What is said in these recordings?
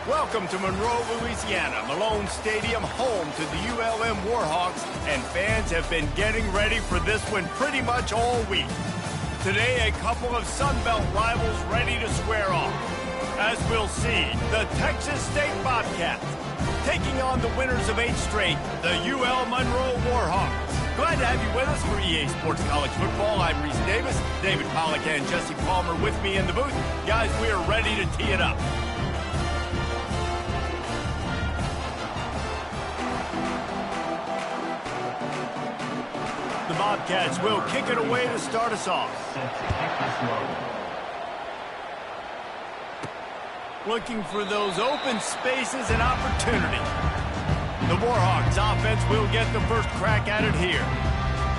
Welcome to Monroe, Louisiana, Malone Stadium, home to the ULM Warhawks, and fans have been getting ready for this one pretty much all week. Today, a couple of Sun Belt rivals ready to square off. As we'll see, the Texas State Bobcats taking on the winners of 8 straight, the UL Monroe Warhawks. Glad to have you with us for EA Sports College Football. I'm Reese Davis, David Pollack and Jesse Palmer with me in the booth. Guys, we are ready to tee it up. The Bobcats will kick it away to start us off. Looking for those open spaces and opportunity. The Warhawks offense will get the first crack at it here.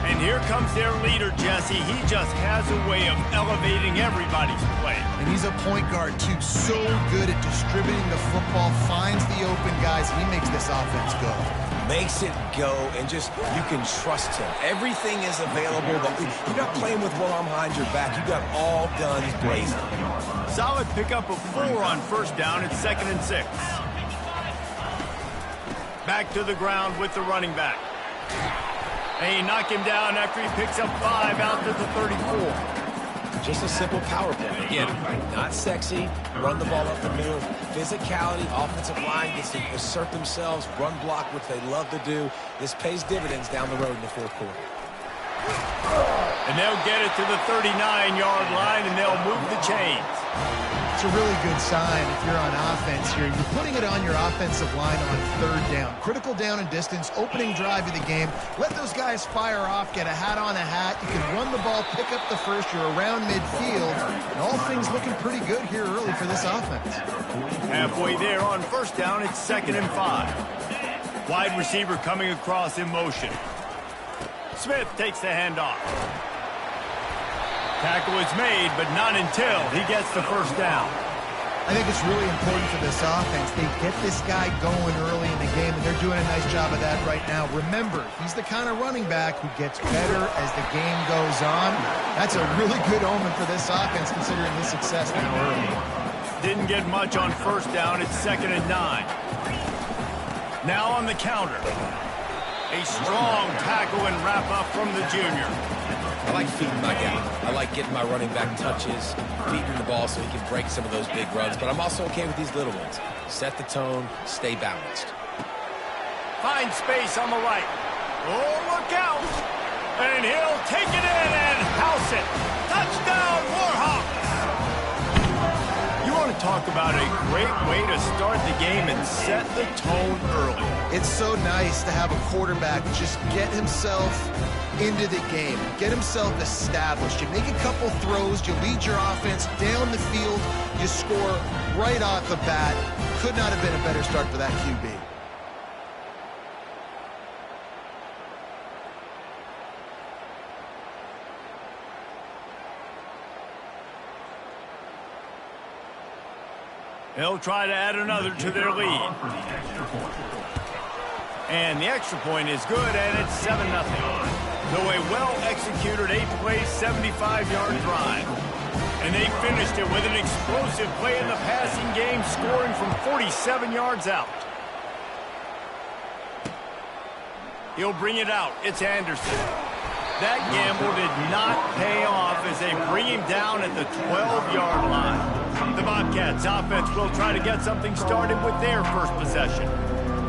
And here comes their leader, Jesse. He just has a way of elevating everybody's play. And he's a point guard, too. So good at distributing the football, finds the open guys. He makes this offense go. Makes it go, and just, you can trust him. Everything is available. You're not playing with one arm behind your back. You got all guns blazing. Solid pickup of 4 on first down. It's 2nd and 6. Back to the ground with the running back. And he knocked him down after he picks up 5 out to the 34. Just a simple power play. Again, not sexy. Run the ball up the middle. Physicality, offensive line gets to assert themselves, run block, which they love to do. This pays dividends down the road in the 4th quarter. And they'll get it to the 39-yard line, and they'll move the chains. It's a really good sign if you're on offense here. You're putting it on your offensive line on 3rd down. Critical down and distance, opening drive of the game. Let those guys fire off, get a hat on a hat. You can run the ball, pick up the first. You're around midfield. And all things looking pretty good here early for this offense. Halfway there on first down, it's 2nd and 5. Wide receiver coming across in motion. Smith takes the handoff. Tackle is made, but not until he gets the first down. I think it's really important for this offense. They get this guy going early in the game, and they're doing a nice job of that right now. Remember, he's the kind of running back who gets better as the game goes on. That's a really good omen for this offense, considering the success now early. Didn't get much on first down. It's 2nd and 9. Now on the counter. A strong tackle and wrap up from the junior. I like feeding my guy. I like getting my running back touches, feeding the ball so he can break some of those big runs. But I'm also okay with these little ones. Set the tone, stay balanced. Find space on the right. Oh, look out! And he'll take it in and house it. Touchdown, Warhawks! You want to talk about a great way to start the game and set the tone early. It's so nice to have a quarterback just get himself into the game, get himself established. You make a couple throws, you lead your offense down the field, you score right off the bat. Could not have been a better start for that QB. They'll try to add another to their lead. And the extra point is good, and it's 7-0. So a well-executed 8-play, 75-yard drive. And they finished it with an explosive play in the passing game, scoring from 47 yards out. He'll bring it out. It's Anderson. That gamble did not pay off as they bring him down at the 12-yard line. The Bobcats offense will try to get something started with their first possession.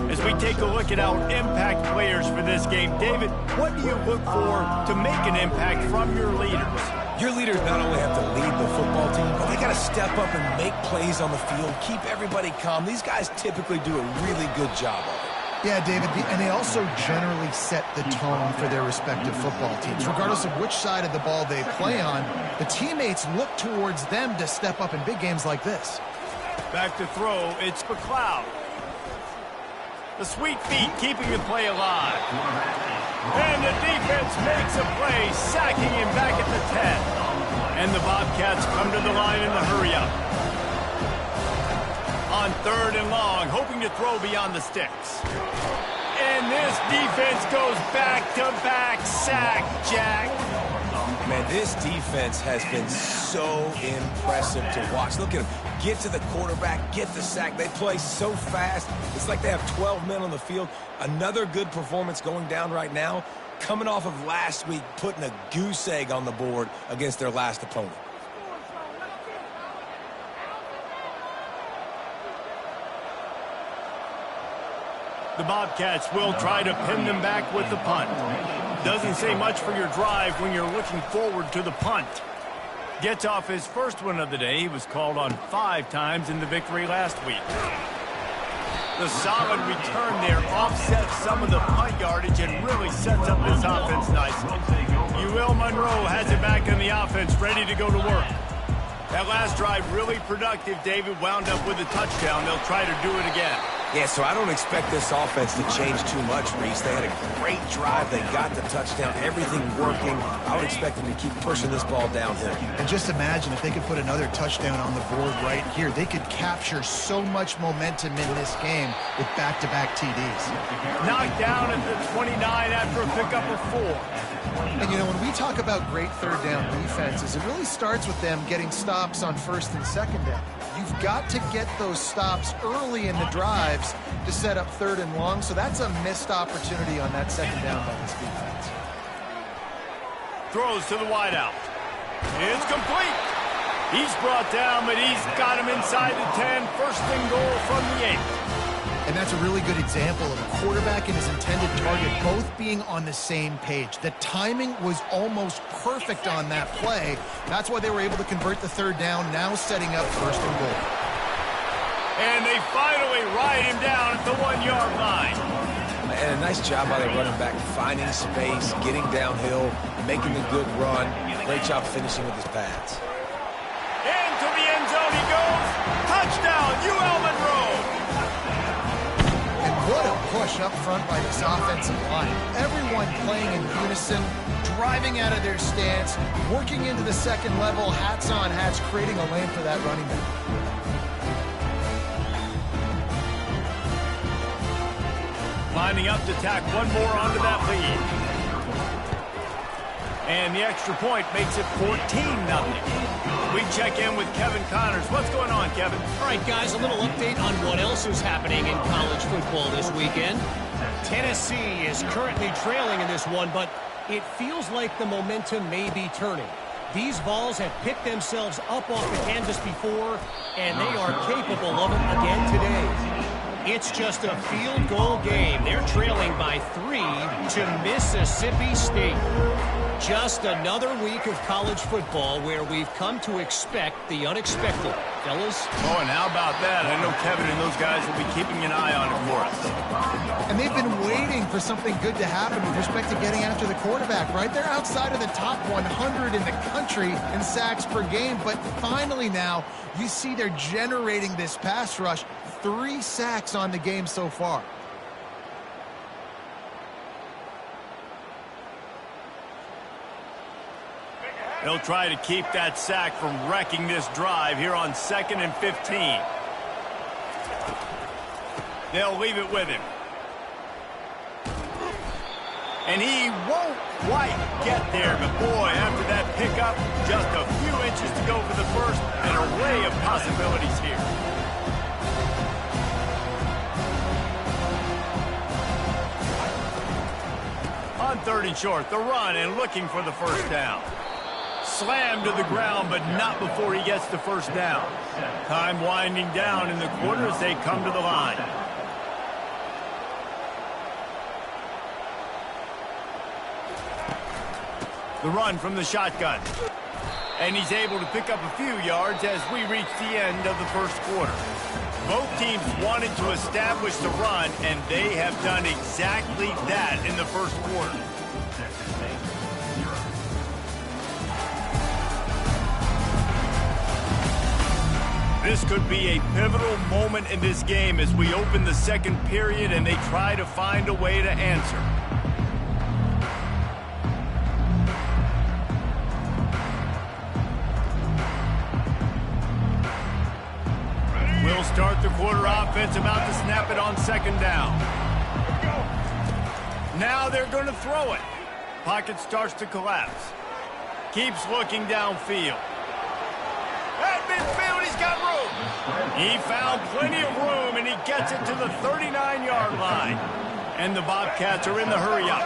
As we take a look at our impact players for this game, David, what do you look for to make an impact from your leaders? Your leaders not only have to lead the football team, but they got to step up and make plays on the field, keep everybody calm. These guys typically do a really good job of it. Yeah, David, and they also generally set the tone for their respective football teams. Regardless of which side of the ball they play on, the teammates look towards them to step up in big games like this. Back to throw, it's McLeod. The sweet feet keeping the play alive. And the defense makes a play, sacking him back at the 10. And the Bobcats come to the line in the hurry-up. On 3rd and long, hoping to throw beyond the sticks. And this defense goes back-to-back sack, Jack. Man, this defense has been so so impressive to watch. Look at him. Get to the quarterback, get the sack. They play so fast. It's like they have 12 men on the field. Another good performance going down right now, coming off of last week, putting a goose egg on the board against their last opponent. The Bobcats will try to pin them back with the punt. Doesn't say much for your drive when you're looking forward to the punt. Gets off his first one of the day. He was called on 5 times in the victory last week. The solid return there offsets some of the punt yardage and really sets up this offense nicely. UL Monroe has it back in the offense, ready to go to work. That last drive really productive. David wound up with a touchdown. They'll try to do it again. Yeah, so I don't expect this offense to change too much, Reese. They had a great drive. They got the touchdown. Everything working. I would expect them to keep pushing this ball downhill. And just imagine if they could put another touchdown on the board right here. They could capture so much momentum in this game with back-to-back TDs. Knocked down at the 29 after a pickup of 4. And, you know, when we talk about great third down defenses, it really starts with them getting stops on first and second down. You've got to get those stops early in the drives to set up third and long, so that's a missed opportunity on that second down by this defense. Throws to the wideout. It's complete. He's brought down, but he's got him inside the 10. First and goal from the 8. And that's a really good example of a quarterback and his intended target both being on the same page. The timing was almost perfect on that play. That's why they were able to convert the third down, now setting up first and goal. And they finally ride him down at the 1-yard line. And a nice job by the running back, finding space, getting downhill, making a good run. Great job finishing with his pads. Into the end zone he goes. Touchdown, UL Monroe. What a push up front by this offensive line. Everyone playing in unison, driving out of their stance, working into the second level, hats on hats, creating a lane for that running back. Lining up to tack one more onto that lead. And the extra point makes it 14-0. We check in with Kevin Connors. What's going on, Kevin? All right, guys, a little update on what else is happening in college football this weekend. Tennessee is currently trailing in this one, but it feels like the momentum may be turning. These Vols have picked themselves up off the canvas before, and they are capable of it again today. It's just a field goal game. They're trailing by 3 to Mississippi State. Just another week of college football where we've come to expect the unexpected. Fellas? Oh, and how about that? I know Kevin and those guys will be keeping an eye on it for us. And they've been waiting for something good to happen with respect to getting after the quarterback, right? They're outside of the top 100 in the country in sacks per game, but finally now you see they're generating this pass rush. 3 sacks on the game so far. They'll try to keep that sack from wrecking this drive here on 2nd and 15. They'll leave it with him. And he won't quite get there, but boy, after that pickup, just a few inches to go for the first, an array of possibilities here. On 3rd and short, the run and looking for the first down. Slammed to the ground, but not before he gets the first down. Time winding down in the quarter as they come to the line. The run from the shotgun. And he's able to pick up a few yards as we reach the end of the first quarter. Both teams wanted to establish the run, and they have done exactly that in the first quarter. This could be a pivotal moment in this game as we open the second period and they try to find a way to answer. We'll start the quarter offense, about to snap it on 2nd down. Now they're going to throw it. Pocket starts to collapse. Keeps looking downfield. midfield. He's got room. He found plenty of room, and he gets it to the 39-yard line. And the Bobcats are in the hurry-up.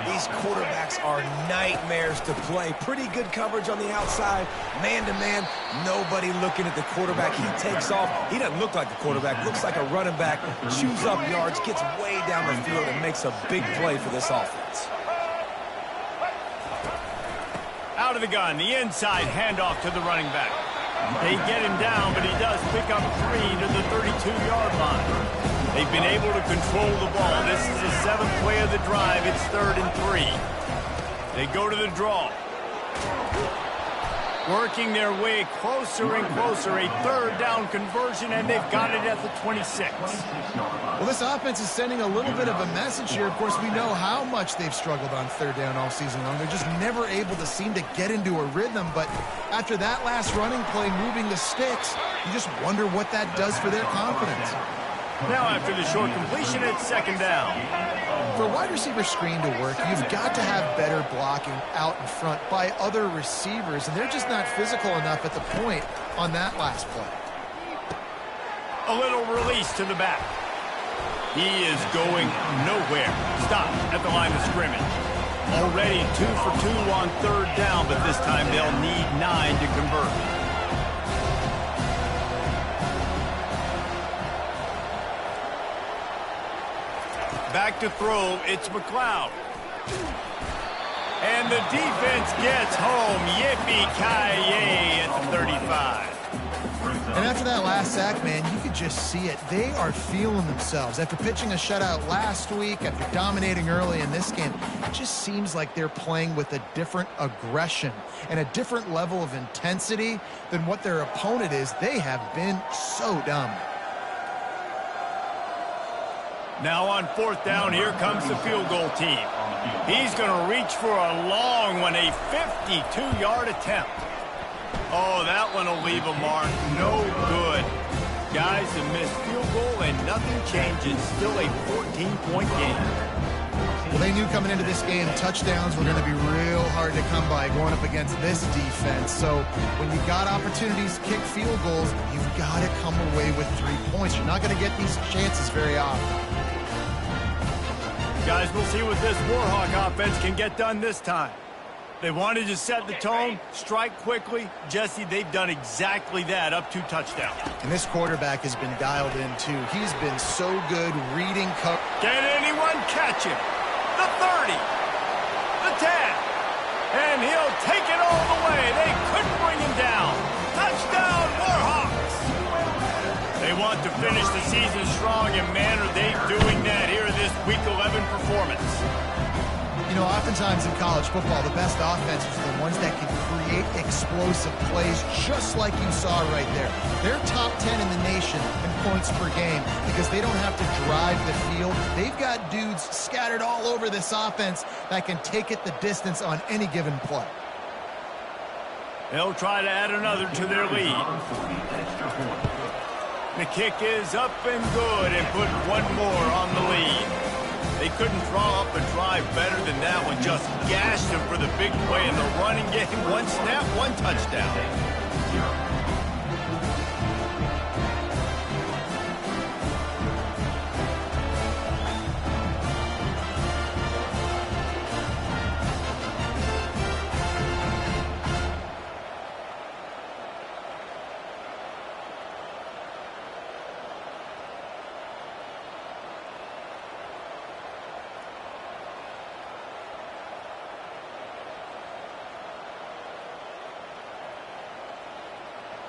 These quarterbacks are nightmares to play. Pretty good coverage on the outside. Man-to-man, nobody looking at the quarterback. He takes off. He doesn't look like the quarterback. Looks like a running back. Chews up yards, gets way down the field, and makes a big play for this offense. Out of the gun, the inside handoff to the running back. They get him down, but he does pick up 3 to the 32-yard line. They've been able to control the ball. This is the 7th play of the drive. It's 3rd and 3. They go to the draw. Working their way closer and closer. A 3rd down conversion, and they've got it at the 26. Well, this offense is sending a little bit of a message here. Of course, we know how much they've struggled on 3rd down all season long. They're just never able to seem to get into a rhythm. But after that last running play, moving the sticks, you just wonder what that does for their confidence. Now after the short completion, it's 2nd down. For a wide receiver screen to work, you've got to have better blocking out in front by other receivers, and they're just not physical enough at the point on that last play. A little release to the back. He is going nowhere. Stop at the line of scrimmage. Already 2 for 2 on 3rd down, but this time they'll need 9 to convert. Back to throw, it's McLeod. And the defense gets home. Yippee-ki-yay at the 35. And after that last sack, man, you could just see it. They are feeling themselves. After pitching a shutout last week, after dominating early in this game, it just seems like they're playing with a different aggression and a different level of intensity than what their opponent is. They have been so dumb. Now on 4th down, here comes the field goal team. He's going to reach for a long one, a 52-yard attempt. Oh, that one will leave a mark. No good. Guys, a missed field goal and nothing changes. Still a 14-point game. Well, they knew coming into this game touchdowns were going to be real hard to come by going up against this defense. So when you got opportunities to kick field goals, you've got to come away with 3 points. You're not going to get these chances very often. Guys, we'll see what this Warhawk offense can get done this time. They wanted to set the tone, strike quickly. Jesse, they've done exactly that, up 2 touchdowns. And this quarterback has been dialed in, too. He's been so good reading cover. Can anyone catch him? The 30, the 10, and he'll take it all the way. They couldn't bring him down. Touchdown, Warhawks! They want to finish the season strong, and man, are they doing that here in this Week 11 performance. You know, oftentimes in college football, the best offenses are the ones that can create explosive plays, just like you saw right there. They're top 10 in the nation in points per game because they don't have to drive the field. They've got dudes scattered all over this offense that can take it the distance on any given play. They'll try to add another to their lead. The kick is up and good and put one more on the lead. They couldn't draw up a drive better than that one. Just gashed him for the big play in the running game. 1 snap, 1 touchdown.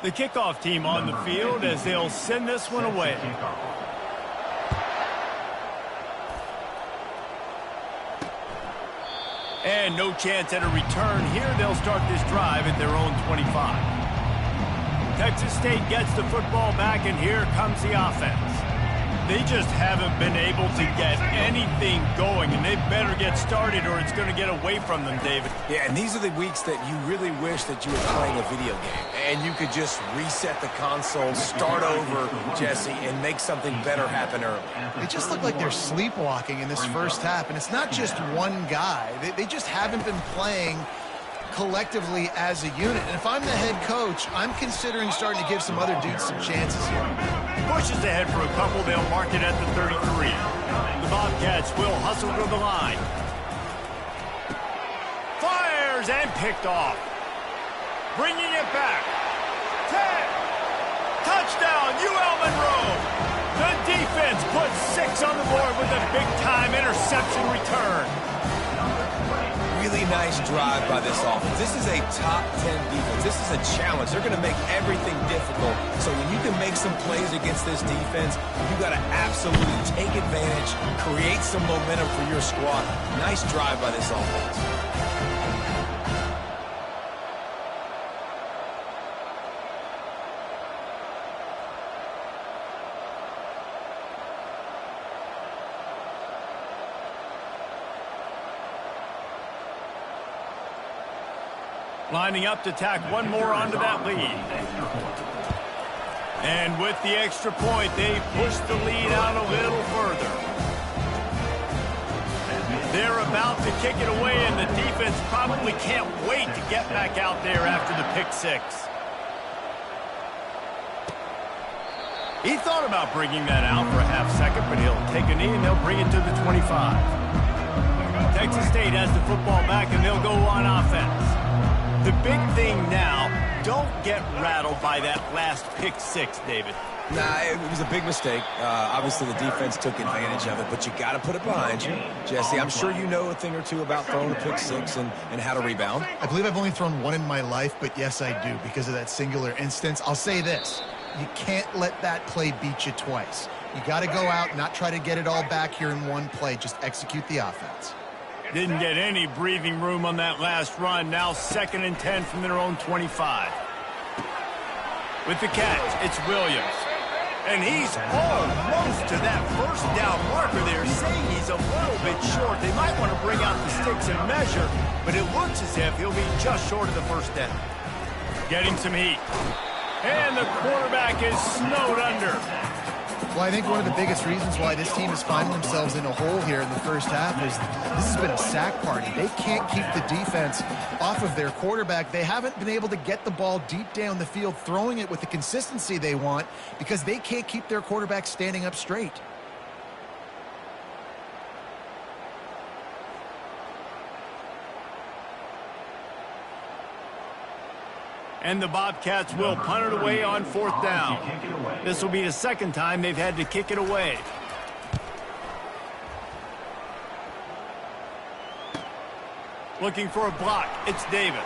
The kickoff team on the field as they'll send this one away. And no chance at a return here. They'll start this drive at their own 25. Texas State gets the football back, and here comes the offense. They just haven't been able to get anything going, and they better get started or it's going to get away from them, David. Yeah, and these are the weeks that you really wish that you were playing a video game and you could just reset the console, start over, Jesse, and make something better happen early. They just look like they're sleepwalking in this first half, and it's not just one guy. They just haven't been playing collectively as a unit. And if I'm the head coach, I'm considering starting to give some other dudes some chances here. Pushes ahead for a couple. They'll mark it at the 33. The Bobcats will hustle to the line. Fires and picked off. Bringing it back. 10. Touchdown, UL Monroe. The defense puts 6 on the board with a big-time interception return. Really nice drive by this offense. This is a top 10 defense. This is a challenge. They're going to make everything difficult. So when you can make some plays against this defense, you got to absolutely take advantage, create some momentum for your squad. Nice drive by this offense. Lining up to tack one more onto that lead. And with the extra point, they push the lead out a little further. They're about to kick it away, and the defense probably can't wait to get back out there after the pick 6. He thought about bringing that out for a half second, but he'll take a knee and they'll bring it to the 25. Texas State has the football back, and they'll go on offense. The big thing now, don't get rattled by that last pick 6, David. Nah, it was a big mistake. Obviously, the defense took advantage of it, but you got to put it behind you. Jesse, I'm sure you know a thing or two about throwing a pick 6 and how to rebound. I believe I've only thrown one in my life, but yes, I do, because of that singular instance. I'll say this. You can't let that play beat you twice. You got to go out, not try to get it all back here in one play. Just execute the offense. Didn't get any breathing room on that last run. Now 2nd and 10 from their own 25. With the catch, it's Williams. And he's almost to that first down marker there, saying he's a little bit short. They might want to bring out the sticks and measure, but it looks as if he'll be just short of the first down. Getting some heat. And the quarterback is snowed under. Well, I think one of the biggest reasons why this team is finding themselves in a hole here in the first half is this has been a sack party. They can't keep the defense off of their quarterback. They haven't been able to get the ball deep down the field, throwing it with the consistency they want because they can't keep their quarterback standing up straight. And the Bobcats will punt it away on 4th down. This will be the second time they've had to kick it away. Looking for a block. It's Davis.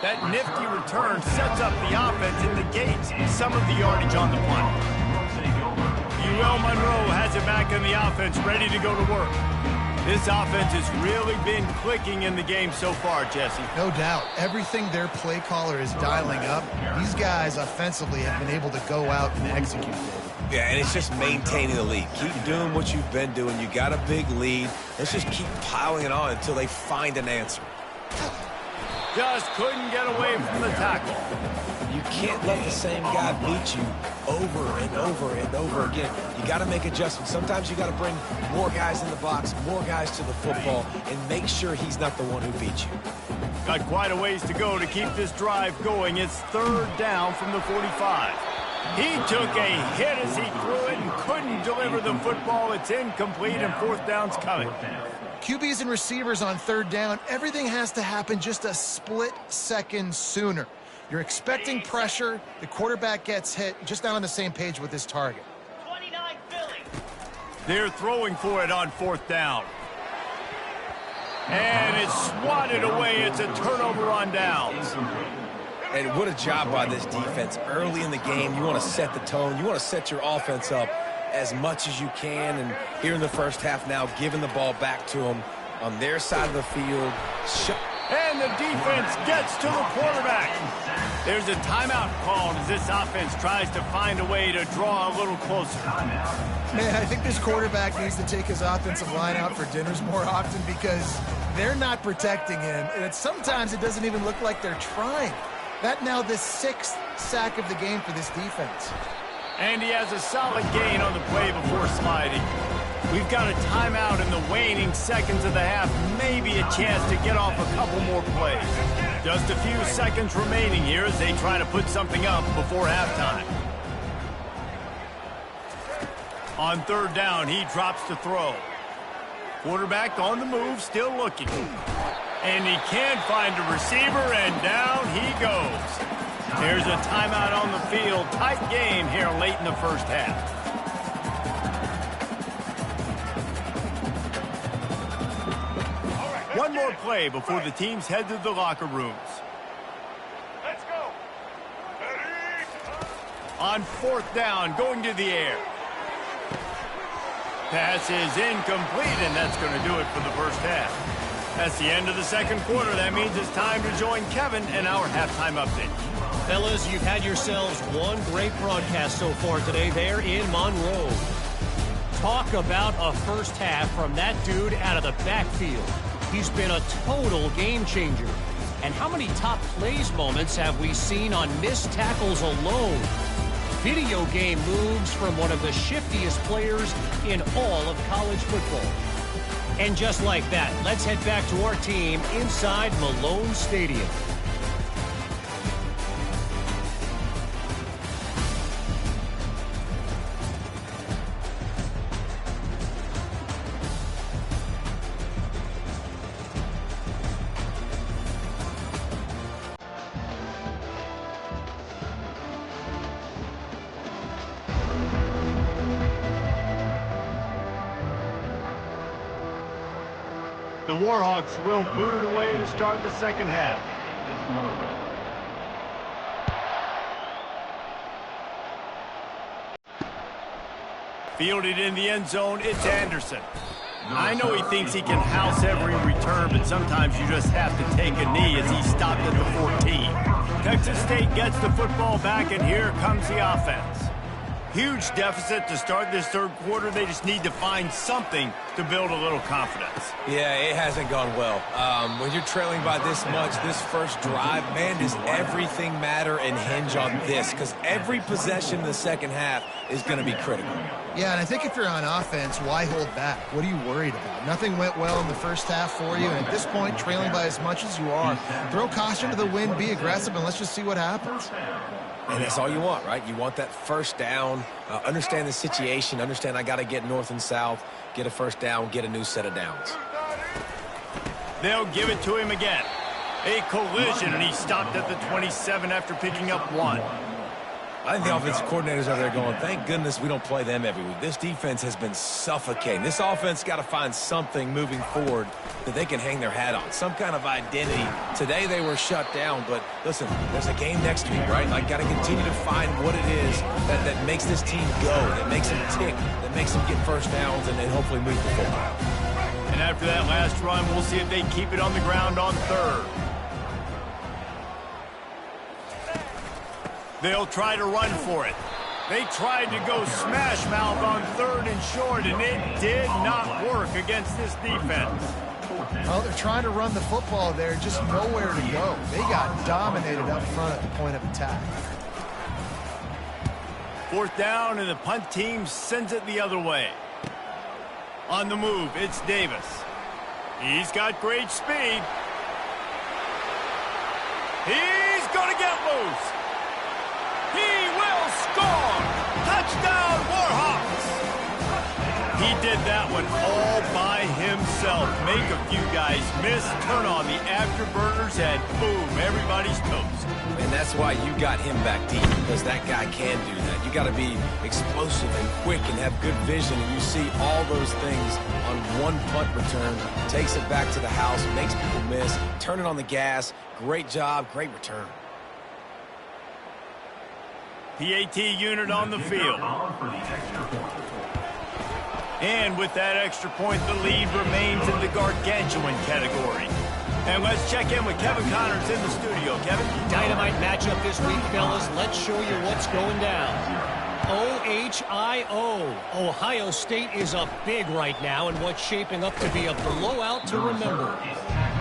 That nifty return sets up the offense and negates some of the yardage on the punt. UL Monroe has it back in the offense, ready to go to work. This offense has really been clicking in the game so far, Jesse. No doubt. Everything their play caller is dialing up, these guys offensively have been able to go out and execute it. Yeah, and it's just maintaining the lead. Keep doing what you've been doing. You got a big lead. Let's just keep piling it on until they find an answer. Just couldn't get away from the tackle. You can't let the same guy beat you over and over and over again. You got to make adjustments. Sometimes you got to bring more guys in the box, more guys to the football, and make sure he's not the one who beat you. Got quite a ways to go to keep this drive going. It's 3rd down from the 45. He took a hit as he threw it and couldn't deliver the football. It's incomplete, and 4th down's coming. QBs and receivers on 3rd down, everything has to happen just a split second sooner. You're expecting pressure, the quarterback gets hit, just not on the same page with his target. 29 Philly. They're throwing for it on 4th down. And it's swatted away. It's a turnover on downs. And what a job by this defense. Early in the game, you want to set the tone. You want to set your offense up as much as you can. And here in the first half now, giving the ball back to them on their side of the field. And the defense gets to the quarterback. There's a timeout called as this offense tries to find a way to draw a little closer. Man, I think this quarterback needs to take his offensive line out for dinners more often because they're not protecting him. And sometimes it doesn't even look like they're trying. That now the 6th sack of the game for this defense. And he has a solid gain on the play before sliding. We've got a timeout in the waning seconds of the half. Maybe a chance to get off a couple more plays. Just a few seconds remaining here as they try to put something up before halftime. On third down, he drops to throw. Quarterback on the move, still looking. And he can't find a receiver, and down he goes. Here's a timeout on the field. Tight game here late in the first half. One more play before the teams head to the locker rooms. Let's go. On fourth down, going to the air. Pass is incomplete, and that's going to do it for the first half. That's the end of the second quarter. That means it's time to join Kevin and our halftime update. Fellas, you've had yourselves one great broadcast so far today there in Monroe. Talk about a first half from that dude out of the backfield. He's been a total game changer. And how many top plays moments have we seen on missed tackles alone? Video game moves from one of the shiftiest players in all of college football. And just like that, let's head back to our team inside Malone Stadium. The Warhawks will boot it away to start the second half. Fielded in the end zone, it's Anderson. I know he thinks he can house every return, but sometimes you just have to take a knee as he stopped at the 14. Texas State gets the football back, and here comes the offense. Huge deficit to start this third quarter. They just need to find something to build a little confidence. Yeah, it hasn't gone well. When you're trailing by this much, this first drive, man, does everything matter and hinge on this? Because every possession in the second half is going to be critical. Yeah, and I think if you're on offense, why hold back? What are you worried about? Nothing went well in the first half for you, and at this point, trailing by as much as you are, throw caution to the wind, be aggressive, and let's just see what happens. And that's all you want, right? You want that first down, understand the situation, understand I got to get north and south, get a first down, get a new set of downs. They'll give it to him again. A collision, and he stopped at the 27 after picking up one. I think the offensive coordinators are there going, thank goodness we don't play them every week. This defense has been suffocating. This offense got to find something moving forward that they can hang their hat on, some kind of identity. Today they were shut down, but listen, there's a game next week, right? Like, got to continue to find what it is that makes this team go, that makes them tick, that makes them get first downs and hopefully move the football. And after that last run, we'll see if they keep it on the ground on third. They'll try to run for it. They tried to go smash mouth on third and short, and it did not work against this defense. Well, they're trying to run the football there, just nowhere to go. They got dominated up front at the point of attack. Fourth down, and the punt team sends it the other way. On the move, it's Davis. He's got great speed. He's going to get loose. He will score! Touchdown, Warhawks! He did that one all by himself. Make a few guys miss, turn on the afterburners, and boom, everybody's toast. And that's why you got him back deep, because that guy can do that. You got to be explosive and quick and have good vision, and you see all those things on one punt return. Takes it back to the house, makes people miss, turning on the gas. Great job, great return. PAT unit on the field. And with that extra point, the lead remains in the gargantuan category. And let's check in with Kevin Connors in the studio. Kevin? Dynamite matchup this week, fellas. Let's show you what's going down. OHIO. Ohio State is up big right now in what's shaping up to be a blowout to remember.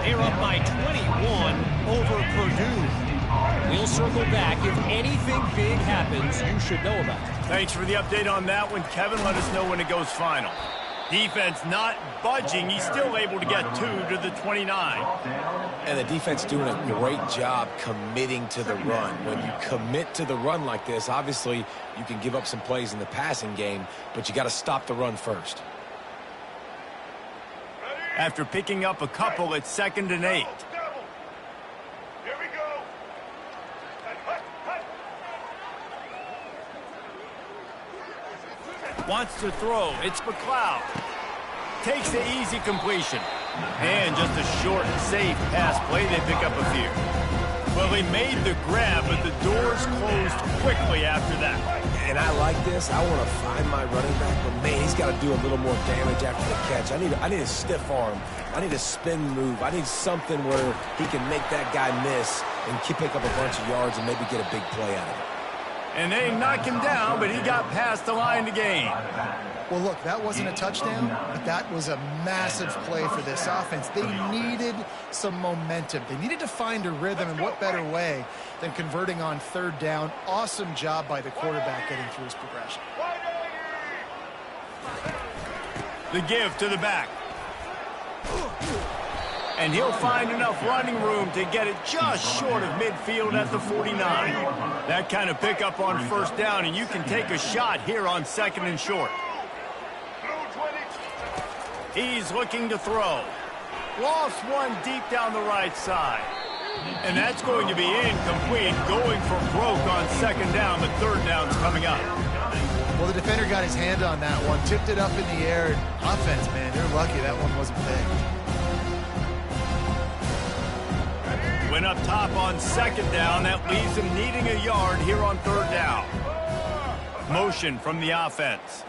They're up by 21 over Purdue. We'll circle back. If anything big happens, you should know about it. Thanks for the update on that one, Kevin. Let us know when it goes final. Defense not budging. He's still able to get 2 to the 29. And the defense doing a great job committing to the run. When you commit to the run like this, obviously you can give up some plays in the passing game, but you got to stop the run first. After picking up a couple, it's 2nd and 8. Here we go. Wants to throw. It's McLeod. Takes the easy completion. And just a short, safe pass play. They pick up a few. Well, he made the grab, but the doors closed quickly after that. And I like this. I want to find my running back, but man, he's got to do a little more damage after the catch. I need a stiff arm. I need a spin move. I need something where he can make that guy miss and pick up a bunch of yards and maybe get a big play out of it. And they knock him down, but he got past the line to gain. Well, look, that wasn't a touchdown, but that was a massive play for this offense. They needed some momentum. They needed to find a rhythm, and what better way than converting on 3rd down. Awesome job by the quarterback getting through his progression. The give to the back. And he'll find enough running room to get it just short of midfield at the 49. That kind of pickup on 1st down, and you can take a shot here on 2nd and short. He's looking to throw. Lost one deep down the right side. And that's going to be incomplete, going for broke on 2nd down, but 3rd down's coming up. Well, the defender got his hand on that one, tipped it up in the air. Offense, man, they're lucky that one wasn't picked. Went up top on 2nd down. That leaves him needing a yard here on 3rd down. Motion from the offense.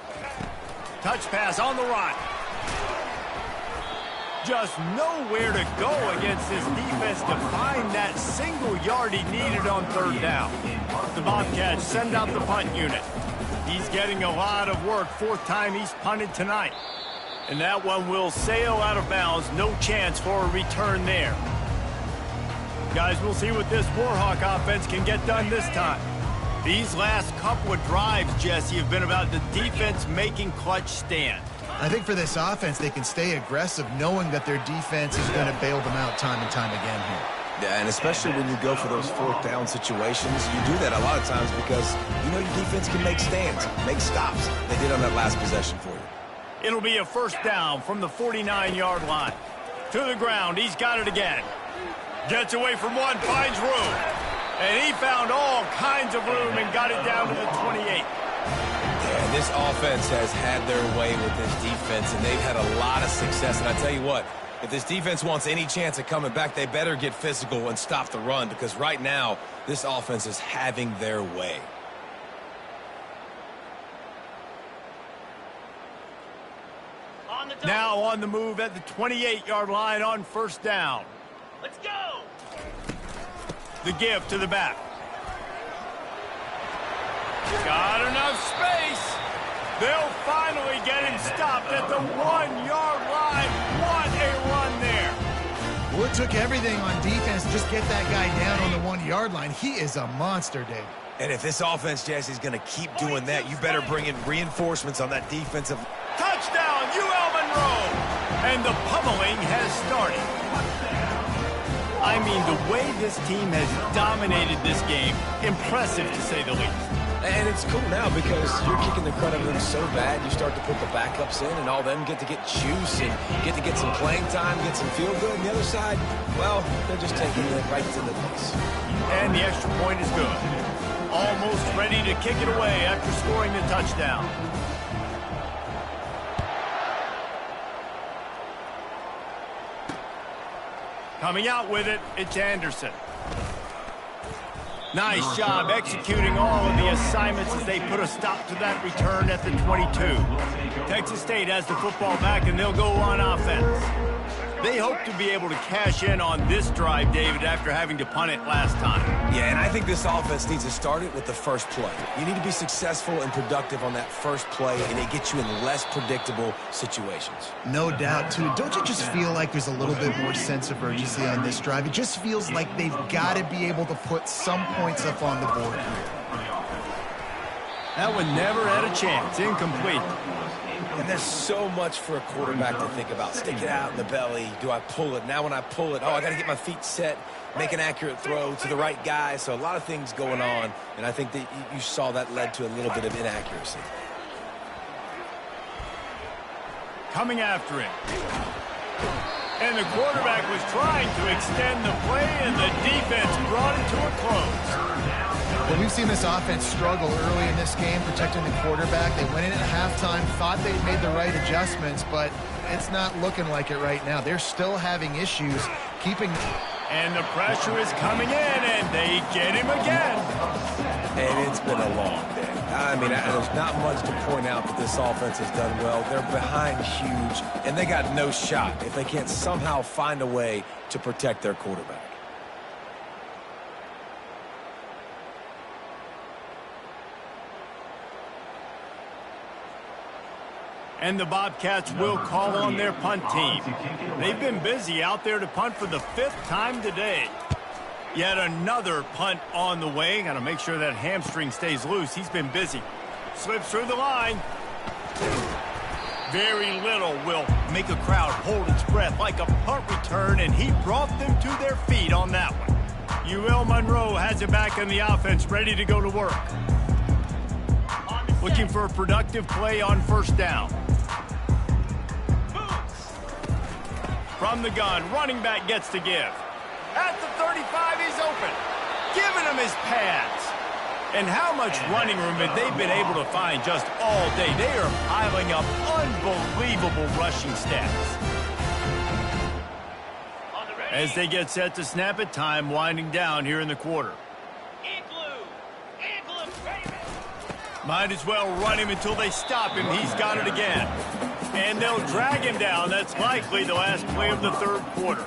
Touch pass on the right. Just nowhere to go against this defense to find that single yard he needed on 3rd down. The Bobcats send out the punt unit. He's getting a lot of work. 4th time he's punted tonight. And that one will sail out of bounds. No chance for a return there. Guys, we'll see what this Warhawk offense can get done this time. These last couple of drives, Jesse, have been about the defense making clutch stand. I think for this offense, they can stay aggressive knowing that their defense is going to bail them out time and time again here. Yeah, and especially when you go for those 4th down situations, you do that a lot of times because you know your defense can make stands, make stops. They did on that last possession for you. It'll be a 1st down from the 49-yard line. To the ground, he's got it again. Gets away from one, finds room. And he found all kinds of room and got it down to the 28. Yeah, this offense has had their way with this defense, and they've had a lot of success. And I tell you what, if this defense wants any chance of coming back, they better get physical and stop the run, because right now, this offense is having their way. Now on the move at the 28-yard line on 1st down. Let's go. The give to the back. Got enough space. They'll finally get him stopped at the 1-yard line. What a run there. Well, it took everything on defense to just get that guy down on the 1-yard line. He is a monster, Dave. And if this offense, Jesse, is going to keep doing that, you better bring in reinforcements on that defensive. Touchdown, UL Monroe. And the pummeling has started. I mean, the way this team has dominated this game, impressive to say the least. And it's cool now because you're kicking the crud out of them so bad, you start to put the backups in, and all them get to get juice and get to get some playing time, get some feel good. And the other side, well, they're just taking it right to the face. And the extra point is good. Almost ready to kick it away after scoring the touchdown. Coming out with it, it's Anderson. Nice job executing all of the assignments as they put a stop to that return at the 22. Texas State has the football back, and they'll go on offense. They hope to be able to cash in on this drive, David, after having to punt it last time. Yeah, and I think this offense needs to start it with the first play. You need to be successful and productive on that first play, and it gets you in less predictable situations. No doubt, too. Don't you just feel like there's a little bit more sense of urgency on this drive? It just feels like they've got to be able to put some points up on the board here. That one never had a chance. Incomplete. And there's so much for a quarterback to think about. Stick it out in the belly. Do I pull it? Now when I pull it, I got to get my feet set, make an accurate throw to the right guy. So a lot of things going on, and I think that you saw that led to a little bit of inaccuracy. Coming after him. And the quarterback was trying to extend the play, and the defense brought it to a close. Well, we've seen this offense struggle early in this game protecting the quarterback. They went in at halftime, thought they'd made the right adjustments, but it's not looking like it right now. They're still having issues keeping... And the pressure is coming in, and they get him again. And it's been a long day. I mean, there's not much to point out that this offense has done well. They're behind huge, and they got no shot if they can't somehow find a way to protect their quarterback. And the Bobcats will call on their punt team. They've been busy out there to punt for the 5th time today. Yet another punt on the way. Got to make sure that hamstring stays loose. He's been busy. Slips through the line. Very little will make a crowd hold its breath like a punt return, and he brought them to their feet on that one. UL Monroe has it back in the offense, ready to go to work. Looking for a productive play on first down. From the gun, running back gets to give. At the 35, he's open. Giving him his pads. And how much running room have they been able to find just all day? They are piling up unbelievable rushing stats. As they get set to snap it, time winding down here in the quarter. Might as well run him until they stop him. He's got it again. And they'll drag him down. That's likely the last play of the 3rd quarter.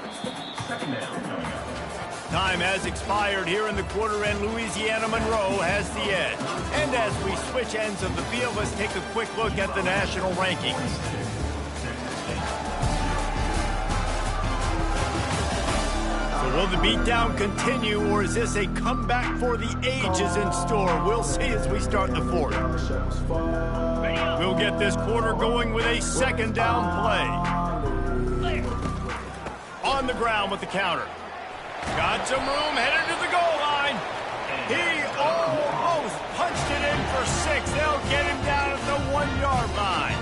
Time has expired here in the quarter, and Louisiana Monroe has the edge. And as we switch ends of the field, let's take a quick look at the national rankings. So will the beatdown continue, or is this a comeback for the ages in store? We'll see as we start the 4th. We'll get this quarter going with a 2nd down play. On the ground with the counter. Got some room, headed to the goal line. He almost punched it in for 6. They'll get him down at the 1-yard line.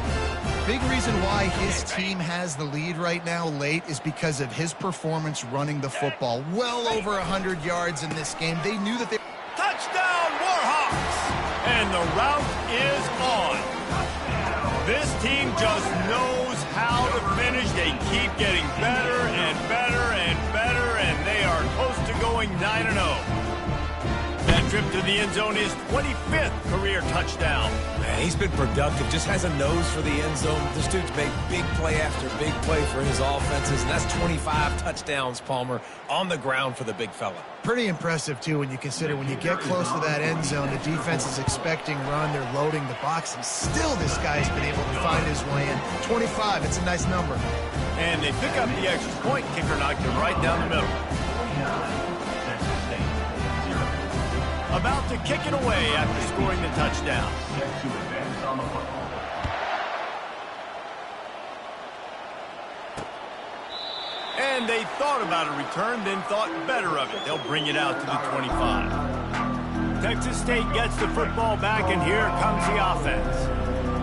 Big reason why his team has the lead right now late is because of his performance running the football. Well over 100 yards in this game. They knew that they... Touchdown, Warhawks! And the route is on. This team just knows how to finish. They keep getting better and better and better, and they are close to going 9-0. That trip to the end zone is 25th career touchdown. Man, he's been productive, just has a nose for the end zone. This dude's made big play after big play for his offenses, and that's 25 touchdowns, Palmer, on the ground for the big fella. Pretty impressive, too, when you consider when you get close to that end zone, the defense is expecting run, they're loading the box, and still this guy's been able to find his way in. 25, it's a nice number. And they pick up the extra point. Kicker knocked it right down the middle. About to kick it away after scoring the touchdown. And they thought about a return, then thought better of it. They'll bring it out to the 25. Texas State gets the football back, and here comes the offense.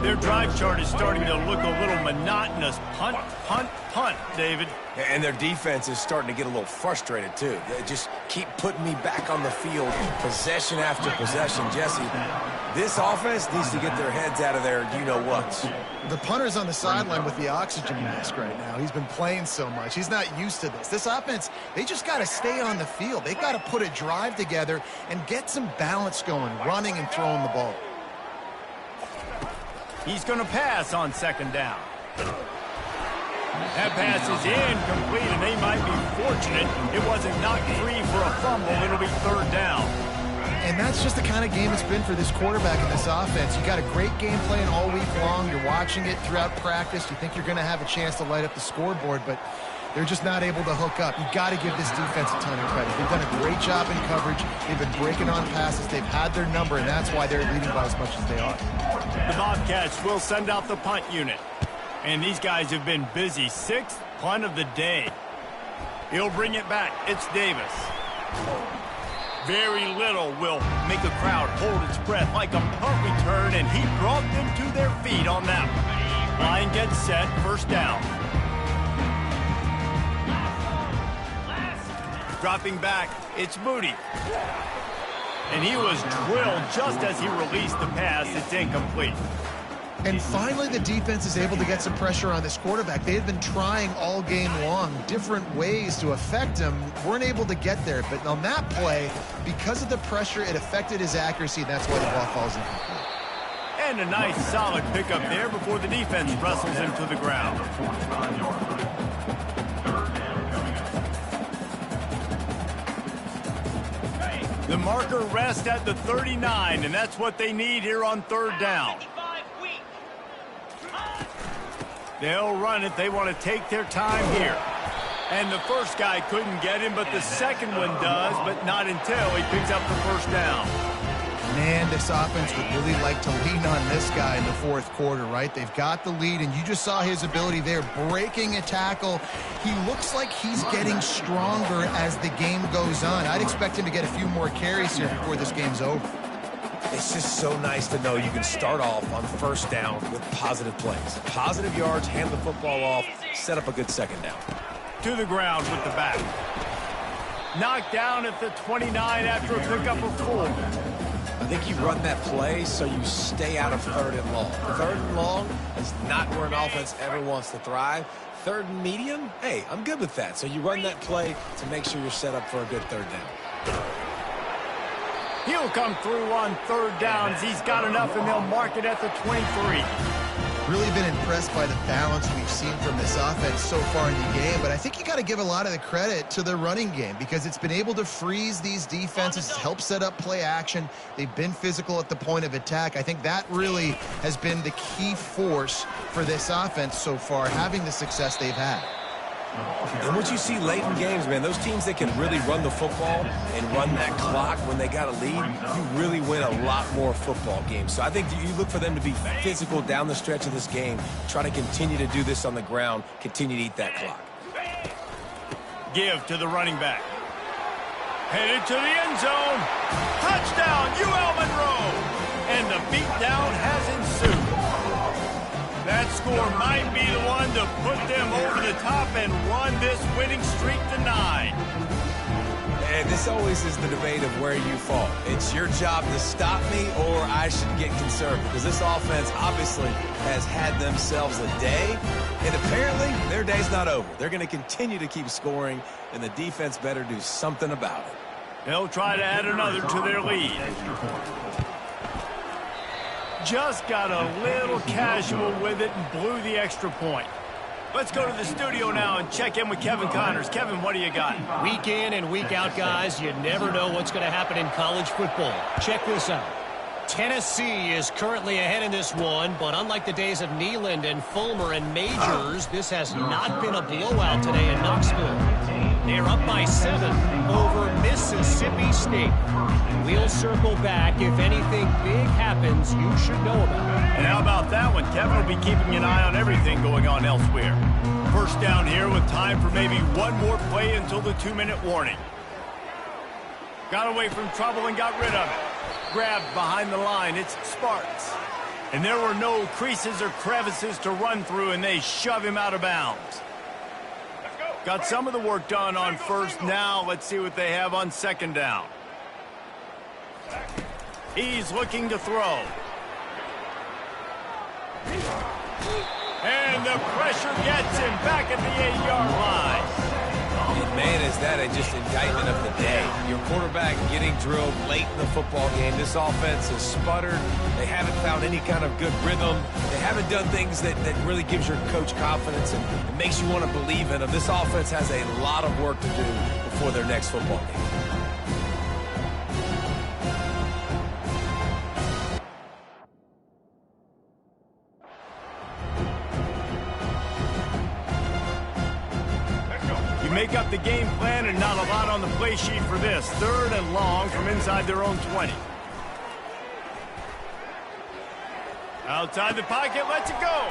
Their drive chart is starting to look a little monotonous. Punt, punt, punt, David. And their defense is starting to get a little frustrated, too. They just keep putting me back on the field, possession after possession. Jesse, this offense needs to get their heads out of their you-know-whats. The punter's on the sideline with the oxygen mask right now. He's been playing so much. He's not used to this. This offense, they just got to stay on the field. They've got to put a drive together and get some balance going, running and throwing the ball. He's going to pass on 2nd down. That pass is incomplete, and they might be fortunate it wasn't knocked free for a fumble. It'll be 3rd down. And that's just the kind of game it's been for this quarterback and this offense. You got a great game plan all week long. You're watching it throughout practice. You think you're going to have a chance to light up the scoreboard, but they're just not able to hook up. You got to give this defense a ton of credit. They've done a great job in coverage. They've been breaking on passes. They've had their number, and that's why they're leading by as much as they are. The Bobcats will send out the punt unit. And these guys have been busy. 6th punt of the day. He'll bring it back. It's Davis. Very little will make a crowd hold its breath like a punt return, and he brought them to their feet on that one. Line gets set, first down. Dropping back, it's Moody. And he was drilled just as he released the pass. It's incomplete. And finally, the defense is able to get some pressure on this quarterback. They had been trying all game long different ways to affect him. Weren't able to get there. But on that play, because of the pressure, it affected his accuracy. And that's why the ball falls incomplete. And a nice, solid pickup there before the defense wrestles him to the ground. The marker rests at the 39, and that's what they need here on third down. They'll run it. They want to take their time here. And the first guy couldn't get him, but the second one does, but not until he picks up the first down. Man, this offense would really like to lean on this guy in the fourth quarter, right? They've got the lead, and you just saw his ability there, breaking a tackle. He looks like he's getting stronger as the game goes on. I'd expect him to get a few more carries here before this game's over. It's just so nice to know you can start off on first down with positive plays. Positive yards, hand the football off, set up a good second down. To the ground with the back. Knocked down at the 29 after a pickup of 4. I think you run that play so you stay out of third and long. Third and long is not where an offense ever wants to thrive. Third and medium, hey, I'm good with that. So you run that play to make sure you're set up for a good third down. He'll come through on third downs. He's got enough, and they'll mark it at the 23. Really been impressed by the balance we've seen from this offense so far in the game, but I think you got to give a lot of the credit to the running game because it's been able to freeze these defenses, help set up play action. They've been physical at the point of attack. I think that really has been the key force for this offense so far, having the success they've had. And what you see late in games, man, those teams that can really run the football and run that clock when they got a lead, you really win a lot more football games. So I think you look for them to be physical down the stretch of this game, try to continue to do this on the ground, continue to eat that clock. Give to the running back. Headed to the end zone. Touchdown, UL Monroe. And the beatdown has ensued. That score might be the one to put them over the top and run this winning streak to 9. And this always is the debate of where you fall. It's your job to stop me or I should get conservative because this offense obviously has had themselves a day, and apparently their day's not over. They're going to continue to keep scoring, and the defense better do something about it. They'll try to add another to their lead. Just got a little casual with it and blew the extra point. Let's go to the studio now and check in with Kevin Connors. Kevin, what do you got? Week in and week out, guys, you never know what's going to happen in college football. Check this out. Tennessee is currently ahead in this one, but unlike the days of Neyland and Fulmer and Majors, this has not been a blowout today in Knoxville. They're up by 7 over Mississippi State. We'll circle back. If anything big happens, you should know about it. And how about that one? Kevin will be keeping an eye on everything going on elsewhere. First down here with time for maybe one more play until the 2-minute warning. Got away from trouble and got rid of it. Grabbed behind the line. It's Sparks. And there were no creases or crevices to run through, and they shove him out of bounds. Got some of the work done on first. Now let's see what they have on second down. He's looking to throw. And the pressure gets him back at the 8-yard line. And man, is that just indictment of the day. Your quarterback getting drilled late in the football game. This offense has sputtered. They haven't found any kind of good rhythm. They haven't done things that really gives your coach confidence and it makes you want to believe in them. This offense has a lot of work to do before their next football game. make up the game plan, and not a lot on the play sheet for this. 3rd and long from inside their own 20. Outside the pocket, lets it go.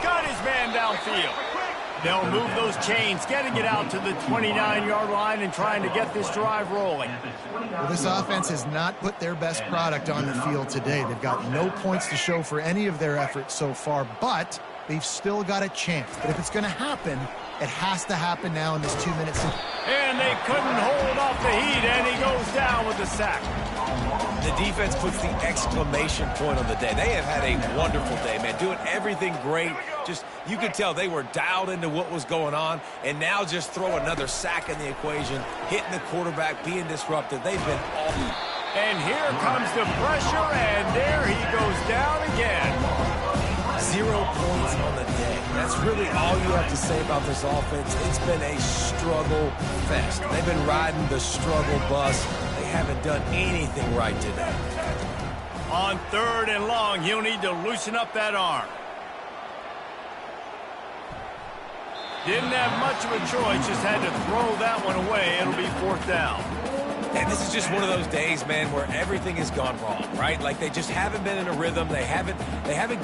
Got his man downfield. They'll move those chains, getting it out to the 29-yard line and trying to get this drive rolling. Well, this offense has not put their best product on the field today. They've got no points to show for any of their efforts so far, but they've still got a chance. But if it's going to happen, it has to happen now in this 2 minutes. And they couldn't hold off the heat, and he goes down with the sack. The defense puts the exclamation point on the day. They have had a wonderful day, man, doing everything great. Just, you could tell they were dialed into what was going on, and now just throw another sack in the equation, hitting the quarterback, being disruptive. They've been awful. And here comes the pressure, and there he goes down again. 0 points on the day. That's really all you have to say about this offense. It's been a struggle fest. They've been riding the struggle bus. They haven't done anything right today. On 3rd and long, he'll need to loosen up that arm. Didn't have much of a choice, just had to throw that one away. It'll be 4th down. And this is just one of those days, man, where everything has gone wrong, right? Like they just haven't been in a rhythm. They haven't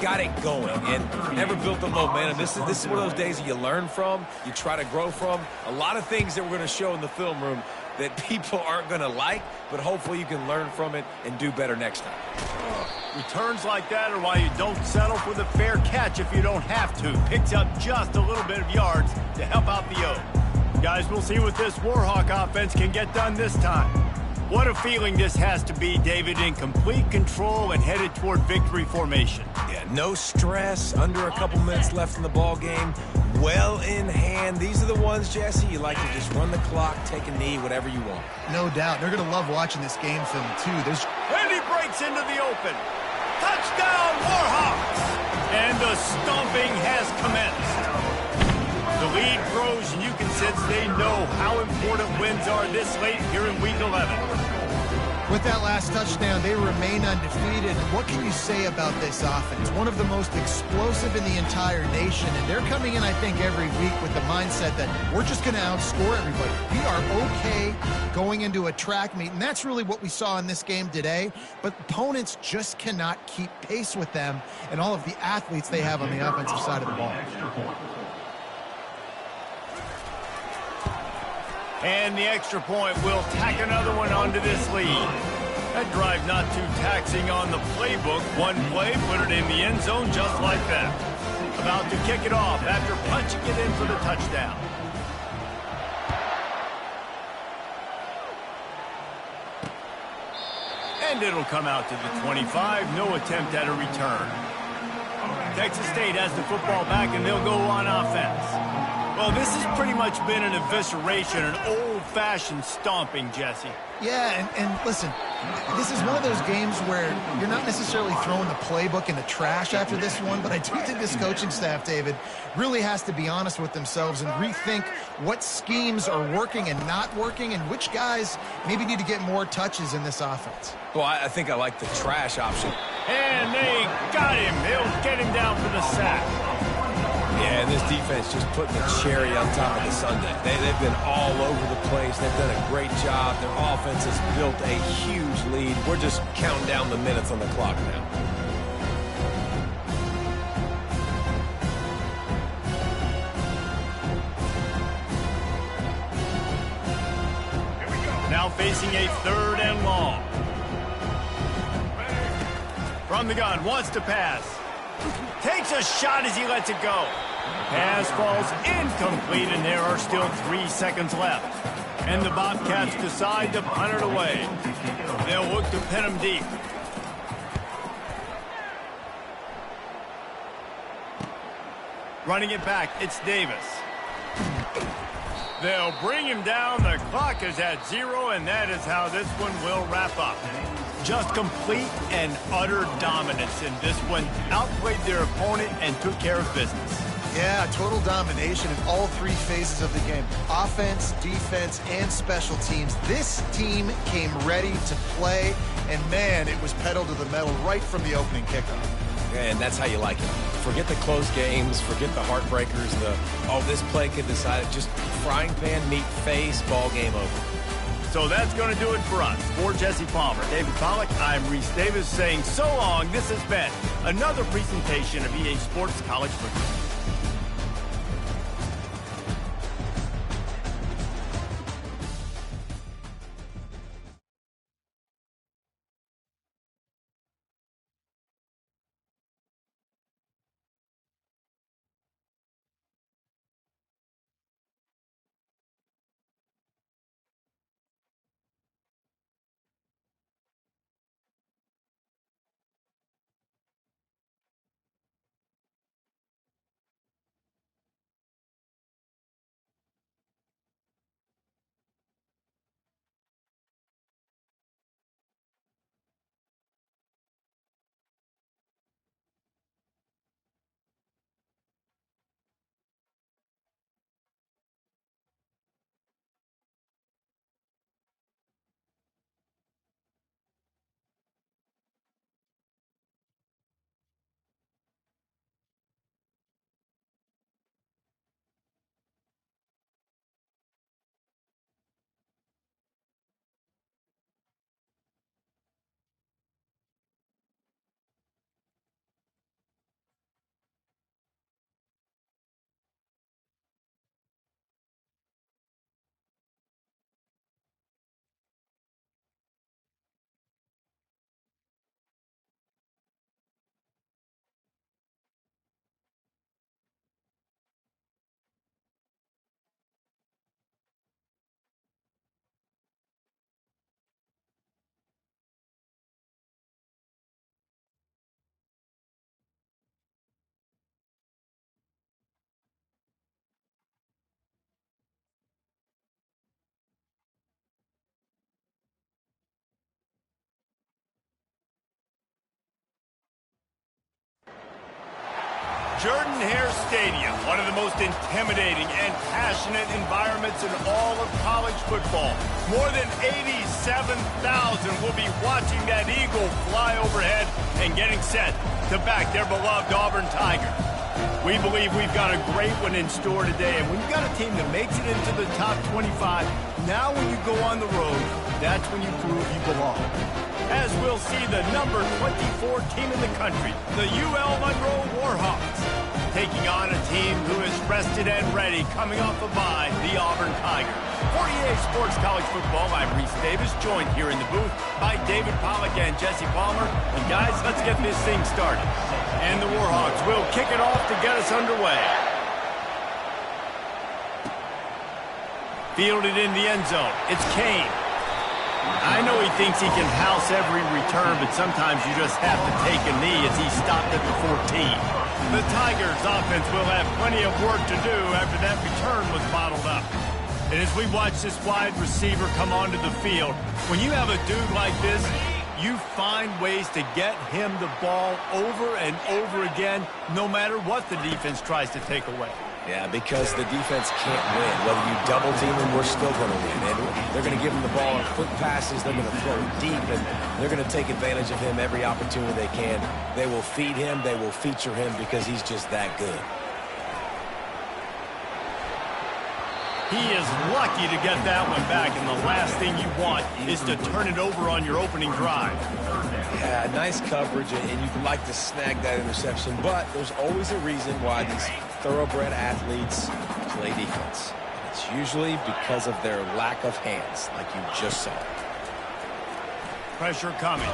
got it going and never built the momentum. This is one of those days that you learn from, you try to grow from. A lot of things that we're going to show in the film room that people aren't going to like, but hopefully you can learn from it and do better next time. Returns like that are why you don't settle for the fair catch if you don't have to. Picks up just a little bit of yards to help out the O. Guys, we'll see what this Warhawk offense can get done this time. What a feeling this has to be, David, in complete control and headed toward victory formation. Yeah, no stress, under a couple minutes left in the ball game, well in hand. These are the ones, Jesse, you like to just run the clock, take a knee, whatever you want. No doubt. They're going to love watching this game film, too. And he breaks into the open. Touchdown, Warhawks! And the stomping has commenced. The lead grows, and you can sense they know how important wins are this late here in Week 11. With that last touchdown, they remain undefeated. What can you say about this offense? One of the most explosive in the entire nation, and they're coming in, I think, every week with the mindset that we're just going to outscore everybody. We are okay going into a track meet, and that's really what we saw in this game today, but opponents just cannot keep pace with them and all of the athletes they have on the offensive side of the ball. And the extra point will tack another one onto this lead. That drive not too taxing on the playbook. One play, put it in the end zone just like that. About to kick it off after punching it in for the touchdown. And it'll come out to the 25. No attempt at a return. Texas State has the football back, and they'll go on offense. Well, this has pretty much been an evisceration, an old-fashioned stomping, Jesse. Yeah, and listen, this is one of those games where you're not necessarily throwing the playbook in the trash after this one, but I do think this coaching staff, David, really has to be honest with themselves and rethink what schemes are working and not working and which guys maybe need to get more touches in this offense. Well, I think I like the trash option. And they got him. They'll get him down for the sack. Yeah, and this defense just putting the cherry on top of the sundae. They've been all over the place. They've done a great job. Their offense has built a huge lead. We're just counting down the minutes on the clock now. Now facing a 3rd and long. From the gun, wants to pass. Takes a shot as he lets it go. Pass falls incomplete, and there are still 3 seconds left. And the Bobcats decide to punt it away. They'll look to pin him deep. Running it back, it's Davis. They'll bring him down. The clock is at 0, and that is how this one will wrap up. Just complete and utter dominance in this one. Outplayed their opponent and took care of business. Yeah, total domination in all 3 phases of the game. Offense, defense, and special teams. This team came ready to play, and man, it was pedal to the metal right from the opening kickoff. And that's how you like it. Forget the close games, forget the heartbreakers, this play could decide it. Just frying pan meet face, ball game over. So that's going to do it for us. For Jesse Palmer, David Pollack, I'm Reese Davis saying so long. This has been another presentation of EA Sports College Football. Jordan Hare Stadium, one of the most intimidating and passionate environments in all of college football. More than 87,000 will be watching that Eagle fly overhead and getting set to back their beloved Auburn Tigers. We believe we've got a great one in store today, and when you've got a team that makes it into the top 25, now when you go on the road, that's when you prove you belong. As we'll see the number 24 team in the country, the UL Monroe Warhawks, taking on a team who is rested and ready coming off a bye, the Auburn Tigers. For EA Sports College Football, I'm Reese Davis, joined here in the booth by David Pollack and Jesse Palmer. And guys, let's get this thing started. And the Warhawks will kick it off to get us underway. Fielded in the end zone, it's Kane. I know he thinks he can house every return, but sometimes you just have to take a knee as he stopped at the 14. The Tigers offense will have plenty of work to do after that return was bottled up. And as we watch this wide receiver come onto the field, when you have a dude like this, you find ways to get him the ball over and over again, no matter what the defense tries to take away. Yeah, because the defense can't win. Whether you double team them, we're still going to win. And they're going to give him the ball on quick passes. They're going to throw it deep, and they're going to take advantage of him every opportunity they can. They will feed him. They will feature him because he's just that good. He is lucky to get that one back, and the last thing you want is to turn it over on your opening drive. Yeah, nice coverage, and you'd like to snag that interception, but there's always a reason why these thoroughbred athletes play defense. It's usually because of their lack of hands, like you just saw. Pressure coming.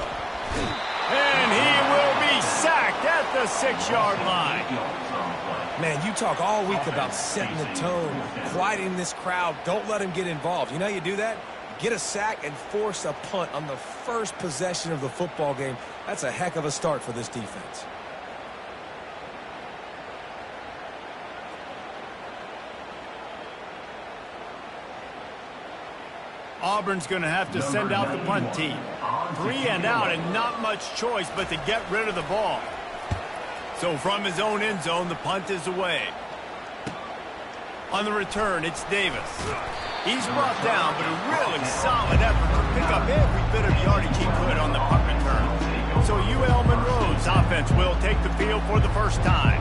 And he will be sacked at the 6-yard line. Man, you talk all week about setting the tone, quieting this crowd. Don't let him get involved. You know how you do that? Get a sack and force a punt on the first possession of the football game. That's a heck of a start for this defense. Auburn's going to have to send out the punt team. 3 and out and not much choice but to get rid of the ball. So from his own end zone, the punt is away. On the return, it's Davis. He's brought down, but a really solid effort to pick up every bit of yardage he could on the punt return. So UL Monroe's Indianapolis offense will take the field for the first time.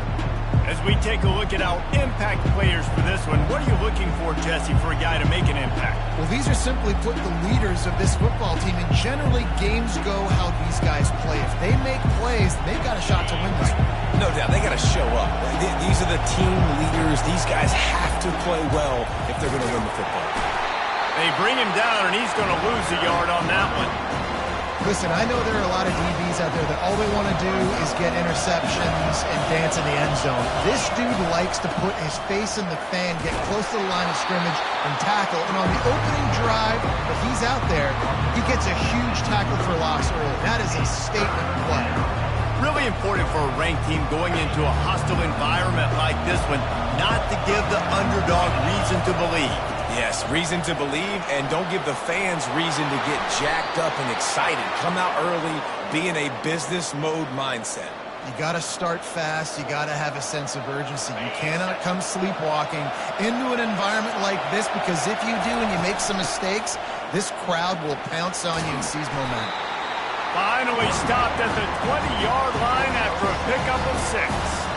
As we take a look at our impact players for this one, what are you looking for, Jesse, for a guy to make an impact? Well, these are simply put the leaders of this football team, and generally games go how these guys play. If they make plays, they've got a shot to win this one. No doubt, they got to show up. These are the team leaders. These guys have to play well if they're going to win the football. They bring him down, and he's going to lose a yard on that one. Listen, I know there are a lot of DBs out there that all they want to do is get interceptions and dance in the end zone. This dude likes to put his face in the fan, get close to the line of scrimmage, and tackle. And on the opening drive that he's out there, he gets a huge tackle for loss early. That is a statement play. Really important for a ranked team going into a hostile environment like this one, not to give the underdog reason to believe. Yes, reason to believe, and don't give the fans reason to get jacked up and excited. Come out early, be in a business mode mindset. You got to start fast. You got to have a sense of urgency. You cannot come sleepwalking into an environment like this, because if you do and you make some mistakes, this crowd will pounce on you and seize momentum. Finally stopped at the 20-yard line after a pickup of 6.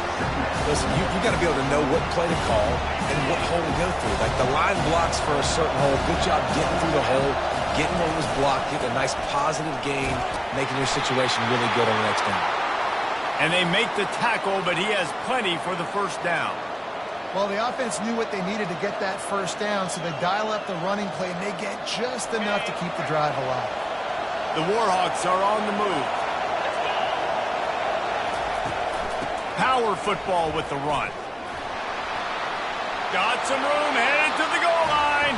Listen, you got to be able to know what play to call and what hole to go through. Like the line blocks for a certain hole. Good job getting through the hole, getting what was blocked, getting a nice positive gain, making your situation really good on the next down. And they make the tackle, but he has plenty for the first down. Well, the offense knew what they needed to get that first down, so they dial up the running play, and they get just enough to keep the drive alive. The Warhawks are on the move. Power football with the run. Got some room, headed to the goal line.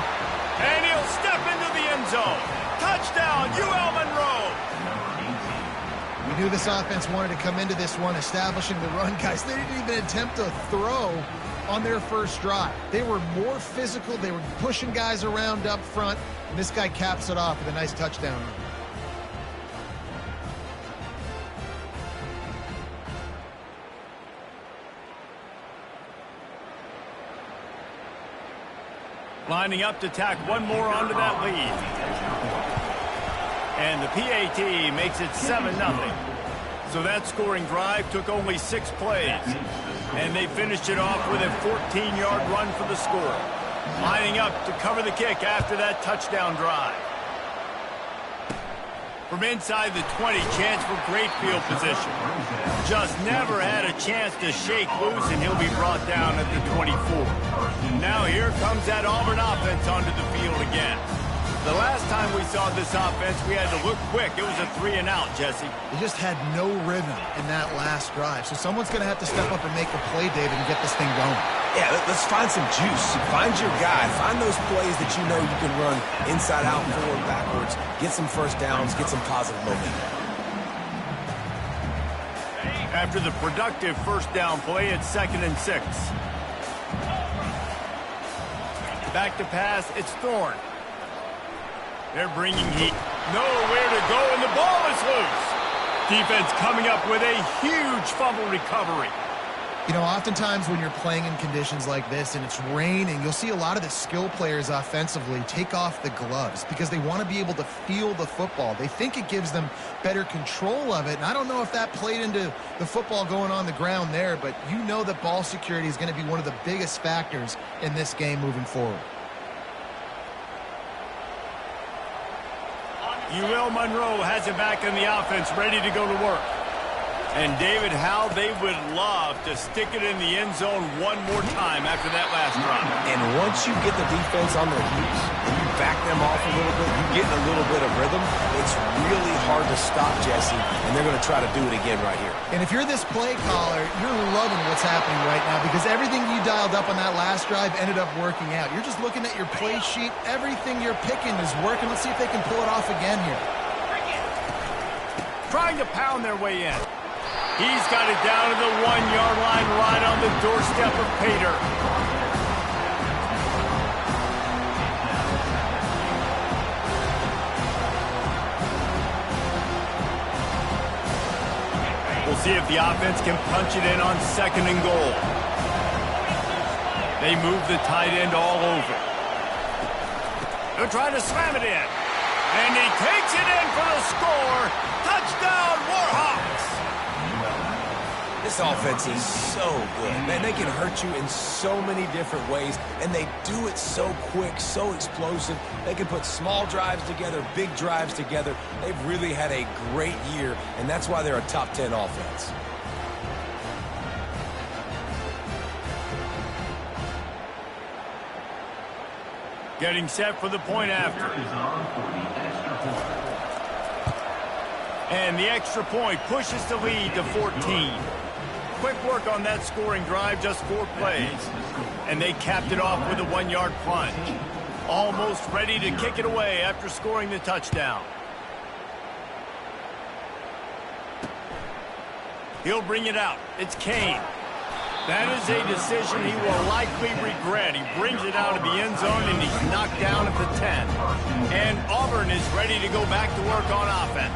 And he'll step into the end zone. Touchdown, UL Monroe. We knew this offense wanted to come into this one establishing the run, guys. They didn't even attempt to throw on their first drive. They were more physical. They were pushing guys around up front. And this guy caps it off with a nice touchdown run. Lining up to tack one more onto that lead. And the PAT makes it 7-0. So that scoring drive took only 6 plays. And they finished it off with a 14-yard run for the score. Lining up to cover the kick after that touchdown drive. From inside the 20, chance for great field position. Just never had a chance to shake loose, and he'll be brought down at the 24. Now here comes that Auburn offense onto the field again. The last time we saw this offense, we had to look quick. It was a 3-and-out, Jesse. They just had no rhythm in that last drive. So someone's going to have to step up and make a play, David, and get this thing going. Yeah, let's find some juice. Find your guy. Find those plays that you know you can run inside out, forward, backwards. Get some first downs. Get some positive momentum. After the productive first down play, it's 2nd and 6. Back to pass, it's Thorne. They're bringing heat. Nowhere to go, and the ball is loose. Defense coming up with a huge fumble recovery. You know, oftentimes when you're playing in conditions like this and it's raining, you'll see a lot of the skill players offensively take off the gloves because they want to be able to feel the football. They think it gives them better control of it, and I don't know if that played into the football going on the ground there, but you know that ball security is going to be one of the biggest factors in this game moving forward. UL Monroe has it back in the offense, ready to go to work. And David, how they would love to stick it in the end zone one more time after that last drive. And once you get the defense on their heels and you back them off a little bit, you get a little bit of rhythm, it's really hard to stop, Jesse, and they're going to try to do it again right here. And if you're this play caller, you're loving what's happening right now because everything you dialed up on that last drive ended up working out. You're just looking at your play sheet. Everything you're picking is working. Let's see if they can pull it off again here. Trying to pound their way in. He's got it down to the 1-yard line right on the doorstep of Pater. We'll see if the offense can punch it in on 2nd and goal. They move the tight end all over. They're trying to slam it in. And he takes it in for the score. Touchdown, Warhawks! This offense is so good. Man, they can hurt you in so many different ways, and they do it so quick, so explosive. They can put small drives together, big drives together. They've really had a great year, and that's why they're a top 10 offense. Getting set for the point after. And the extra point pushes the lead to 14. Quick work on that scoring drive, just 4 plays. And they capped it off with a 1-yard plunge. Almost ready to kick it away after scoring the touchdown. He'll bring it out. It's Kane. That is a decision he will likely regret. He brings it out of the end zone, and he's knocked down at the 10. And Auburn is ready to go back to work on offense.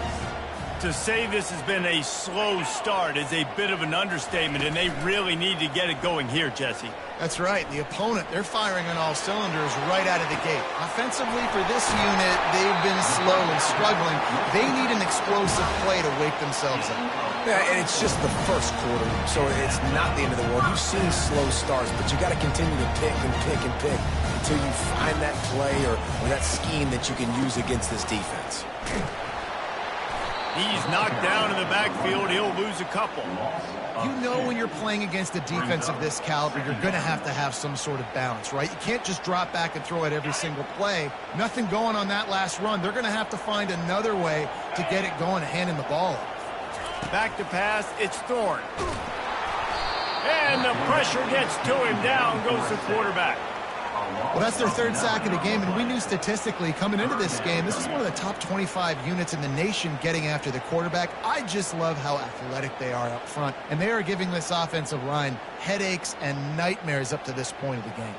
To say this has been a slow start is a bit of an understatement, and they really need to get it going here, Jesse. That's right. The opponent, they're firing on all cylinders right out of the gate. Offensively, for this unit, they've been slow and struggling. They need an explosive play to wake themselves up. Yeah, and it's just the first quarter, so it's not the end of the world. You've seen slow starts, but you got to continue to pick and pick and pick until you find that play or that scheme that you can use against this defense. He's knocked down in the backfield. He'll lose a couple. You know when you're playing against a defense of this caliber, you're going to have some sort of balance, right? You can't just drop back and throw it every single play. Nothing going on that last run. They're going to have to find another way to get it going and hand him the ball off. Back to pass. It's Thorne. And the pressure gets to him. Down goes the quarterback. Well, that's their 3rd sack of the game, and we knew statistically coming into this game, this is one of the top 25 units in the nation getting after the quarterback. I just love how athletic they are up front, and they are giving this offensive line headaches and nightmares up to this point of the game.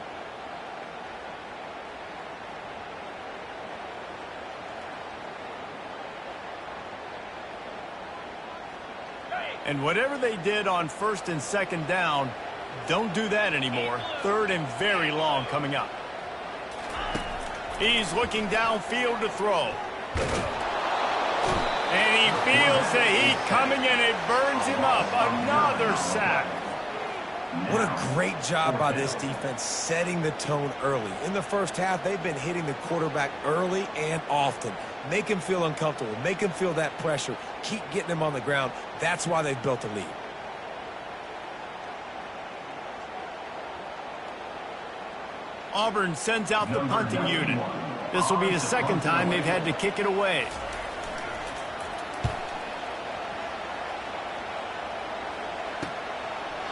And whatever they did on 1st and 2nd down, don't do that anymore. 3rd and very long coming up. He's looking downfield to throw. And he feels the heat coming, and it burns him up. Another sack. What a great job by this defense setting the tone early. In the first half, they've been hitting the quarterback early and often. Make him feel uncomfortable. Make him feel that pressure. Keep getting him on the ground. That's why they've built a lead. Auburn sends out the punting unit. This will be the 2nd time they've had to kick it away.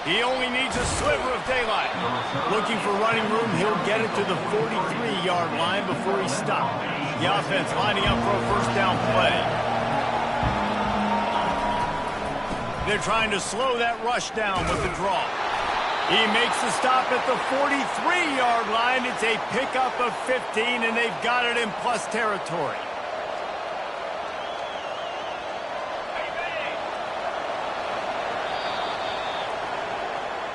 He only needs a sliver of daylight. Looking for running room, he'll get it to the 43-yard line before he's stopped. The offense lining up for a 1st down play. They're trying to slow that rush down with the draw. He makes the stop at the 43-yard line. It's a pickup of 15, and they've got it in plus territory.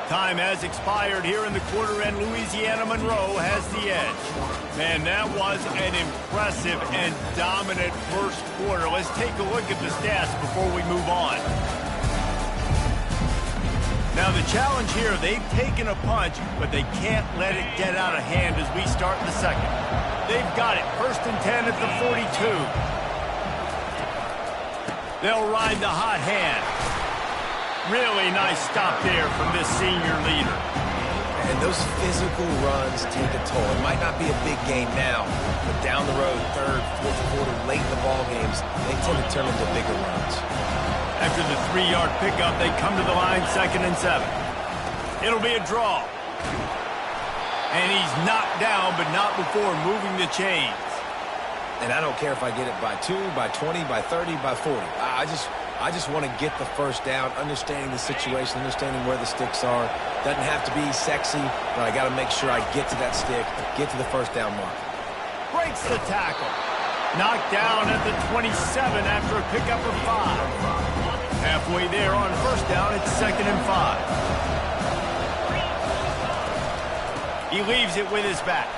Time has expired here in the quarter, and Louisiana Monroe has the edge. Man, that was an impressive and dominant first quarter. Let's take a look at the stats before we move on. Now, the challenge here, they've taken a punch, but they can't let it get out of hand as we start the 2nd. They've got it. 1st and 10 at the 42. They'll ride the hot hand. Really nice stop there from this senior leader. And those physical runs take a toll. It might not be a big game now, but down the road, 3rd, 4th quarter, late in the ball games, they tend to turn into bigger runs. After the 3-yard pickup, they come to the line 2nd and 7. It'll be a draw. And he's knocked down, but not before moving the chains. And I don't care if I get it by 2, by 20, by 30, by 40. I just want to get the 1st down, understanding the situation, understanding where the sticks are. Doesn't have to be sexy, but I got to make sure I get to that stick, get to the 1st down mark. Breaks the tackle. Knocked down at the 27 after a pickup of 5. Halfway there on 1st down, it's 2nd and 5. He leaves it with his back.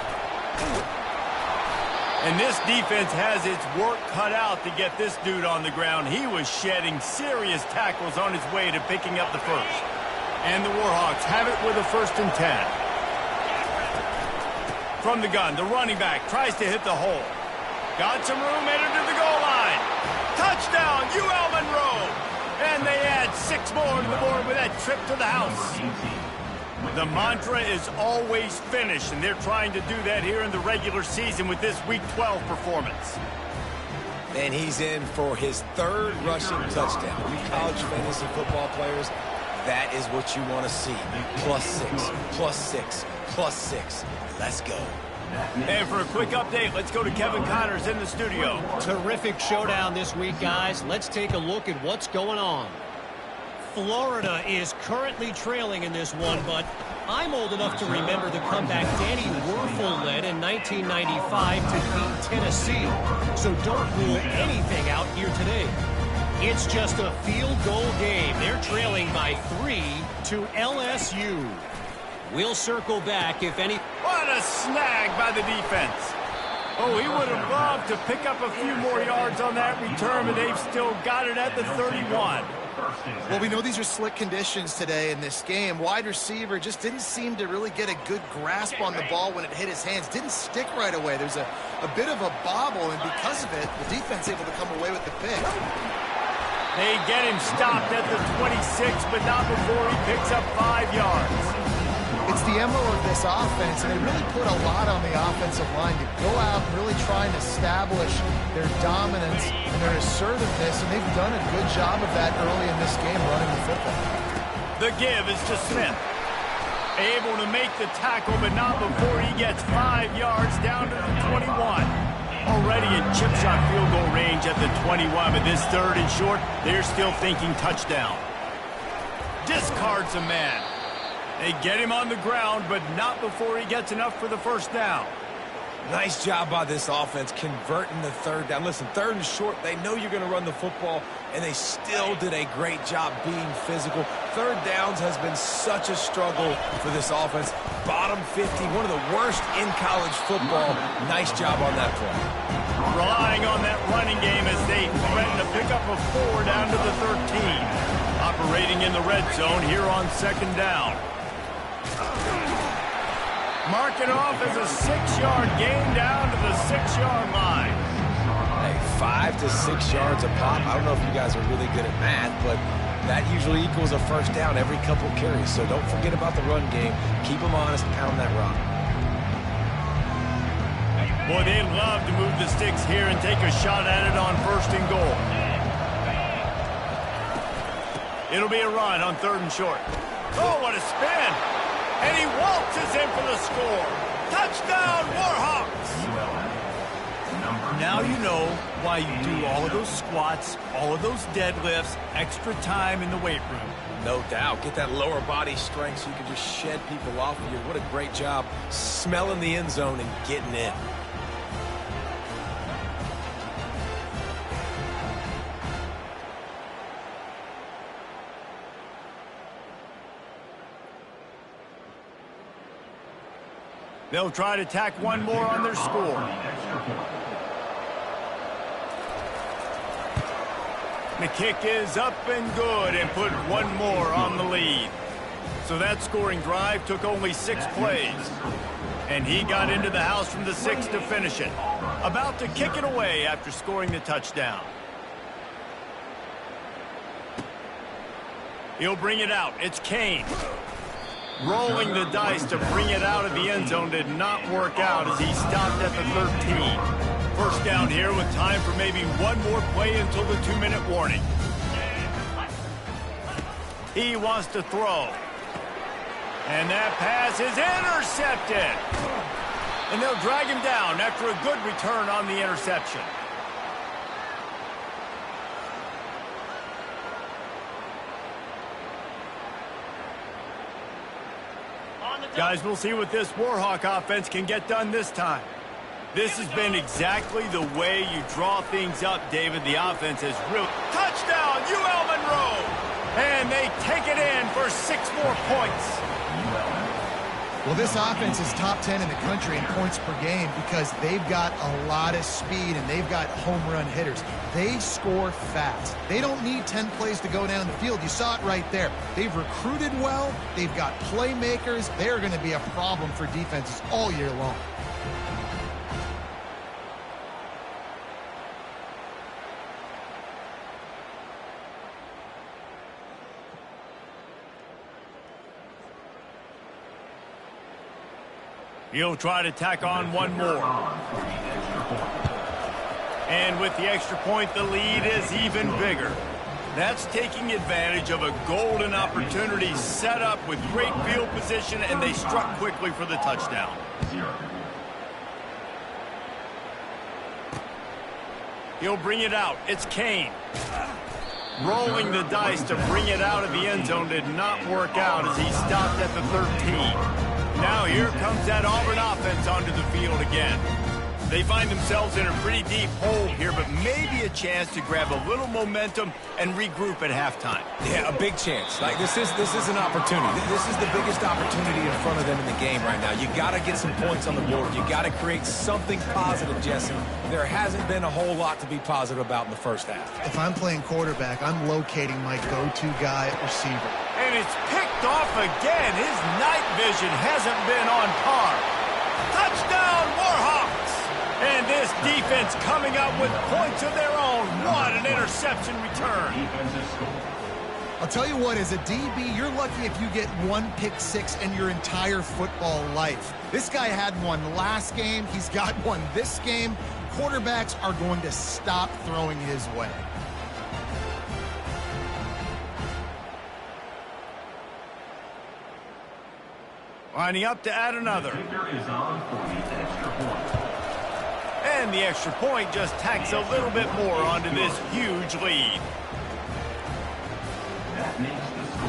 And this defense has its work cut out to get this dude on the ground. He was shedding serious tackles on his way to picking up the first. And the Warhawks have it with a 1st and 10. From the gun, the running back tries to hit the hole. Got some room, headed to the goal line. Touchdown, UL Monroe! And they add 6 more to the board with that trip to the house. The mantra is always finish, and they're trying to do that here in the regular season with this Week 12 performance. And he's in for his 3rd rushing touchdown. You college fantasy football players, that is what you want to see. +6, +6, +6. Let's go. And for a quick update, let's go to Kevin Connors in the studio. Terrific showdown this week, guys. Let's take a look at what's going on. Florida is currently trailing in this one, but I'm old enough to remember the comeback Danny Wuerffel led in 1995 to beat Tennessee. So don't rule anything out here today. It's just a field goal game. They're trailing by 3 to LSU. We'll circle back if any... What a snag by the defense. Oh, he would have loved to pick up a few more yards on that return, but they've still got it at the 31. Well, we know these are slick conditions today in this game. Wide receiver just didn't seem to really get a good grasp on the ball when it hit his hands. Didn't stick right away. There's a bit of a bobble, and because of it, the defense able to come away with the pick. They get him stopped at the 26, but not before he picks up 5 yards. It's the MO of this offense, and they really put a lot on the offensive line to go out and really try and establish their dominance and their assertiveness, and they've done a good job of that early in this game running the football. The give is to Smith. Able to make the tackle, but not before he gets 5 yards down to the 21. Already in chip shot field goal range at the 21, but this 3rd and short, they're still thinking touchdown. Discards a man. They get him on the ground, but not before he gets enough for the 1st down. Nice job by this offense converting the 3rd down. Listen, 3rd and short, they know you're going to run the football, and they still did a great job being physical. 3rd downs has been such a struggle for this offense. Bottom 50, one of the worst in college football. Nice job on that play. Relying on that running game as they threaten to pick up a 4 down to the 13. Operating in the red zone here on 2nd down. Marking off as a 6-yard gain down to the 6-yard line. Hey, 5 to 6 yards a pop. I don't know if you guys are really good at math, but that usually equals a 1st down every couple carries. So don't forget about the run game. Keep them honest, pound that rock. Boy, they love to move the sticks here and take a shot at it on 1st and goal. It'll be a run on 3rd and short. Oh, what a spin! And he waltzes in for the score. Touchdown, Warhawks! Now you know why you do all of those squats, all of those deadlifts, extra time in the weight room. No doubt. Get that lower body strength so you can just shed people off of you. What a great job smelling the end zone and getting in. They'll try to tack one more on their score. The kick is up and good and put one more on the lead. So that scoring drive took only 6 plays. And he got into the house from the 6 to finish it. About to kick it away after scoring the touchdown. He'll bring it out. It's Kane. Rolling the dice to bring it out of the end zone did not work out as he stopped at the 13. 1st down here with time for maybe one more play until the 2-minute warning. He wants to throw. And that pass is intercepted. And they'll drag him down after a good return on the interception. Guys, we'll see what this Warhawk offense can get done this time. This has been exactly the way you draw things up, David. The offense has real... Touchdown, UL Monroe! And they take it in for 6 more points. Well, this offense is top 10 in the country in points per game because they've got a lot of speed and they've got home run hitters. They score fast. They don't need 10 plays to go down the field. You saw it right there. They've recruited well. They've got playmakers. They're going to be a problem for defenses all year long. He'll try to tack on one more. And with the extra point, the lead is even bigger. That's taking advantage of a golden opportunity set up with great field position, and they struck quickly for the touchdown. He'll bring it out. It's Kane. Rolling the dice to bring it out of the end zone did not work out as he stopped at the 13. Now here comes that Auburn offense onto the field again. They find themselves in a pretty deep hole here, but maybe a chance to grab a little momentum and regroup at halftime. Yeah, a big chance. Like this is an opportunity. This is the biggest opportunity in front of them in the game right now. You got to get some points on the board. You got to create something positive, Jesse. There hasn't been a whole lot to be positive about in the first half. If I'm playing quarterback, I'm locating my go-to guy at receiver. And it's picked off again. His night vision hasn't been on par. Touchdown, Warhawks! And this defense coming up with points of their own. What an interception return. I'll tell you what, as a DB, you're lucky if you get one pick six in your entire football life. This guy had one last game. He's got one this game. Quarterbacks are going to stop throwing his way. Lining up to add another. And the extra point just tacks a little bit more onto this huge lead.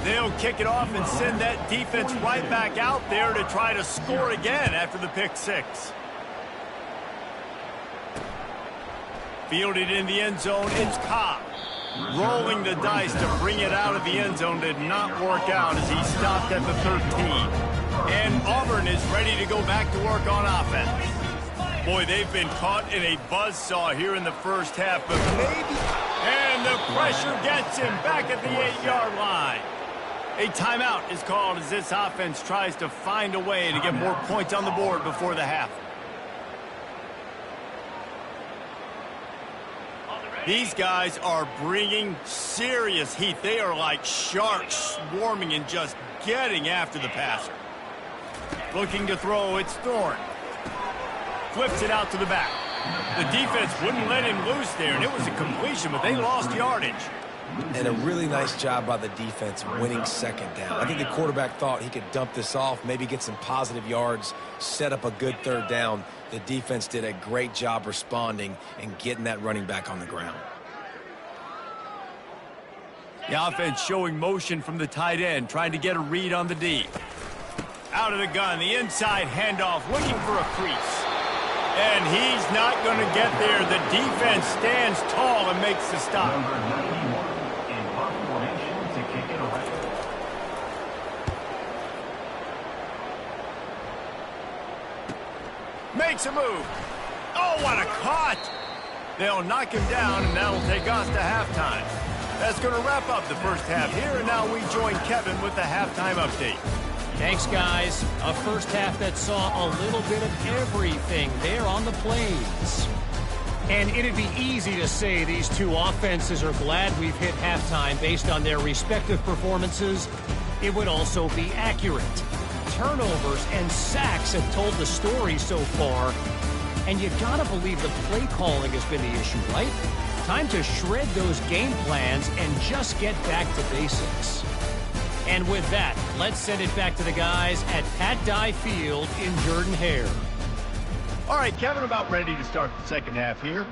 They'll kick it off and send that defense right back out there to try to score again after the pick six. Fielded in the end zone, it's Cobb. Rolling the dice to bring it out of the end zone did not work out as he stopped at the 13. And Auburn is ready to go back to work on offense. Boy, they've been caught in a buzzsaw here in the first half, but maybe... And the pressure gets him back at the 8-yard line. A timeout is called as this offense tries to find a way to get more points on the board before the half. These guys are bringing serious heat. They are like sharks swarming and just getting after the passer. Looking to throw, it's Thorne. Flips it out to the back. The defense wouldn't let him loose there, and it was a completion, but they lost yardage. And a really nice job by the defense winning second down. I think the quarterback thought he could dump this off, maybe get some positive yards, set up a good third down. The defense did a great job responding and getting that running back on the ground. The offense showing motion from the tight end, trying to get a read on the D. Out of the gun, the inside handoff, looking for a crease. And he's not going to get there. The defense stands tall and makes the stop. Makes a move. Oh, what a cut! They'll knock him down, and that'll take us to halftime. That's going to wrap up the first half here, and now we join Kevin with the halftime update. Thanks, guys. A first half that saw a little bit of everything there on the plains. And it'd be easy to say these two offenses are glad we've hit halftime based on their respective performances. It would also be accurate. Turnovers and sacks have told the story so far. And you gotta believe the play calling has been the issue, right? Time to shred those game plans and just get back to basics. And with that, let's send it back to the guys at Pat Dye Field in Jordan-Hare. All right, Kevin, about ready to start the second half here.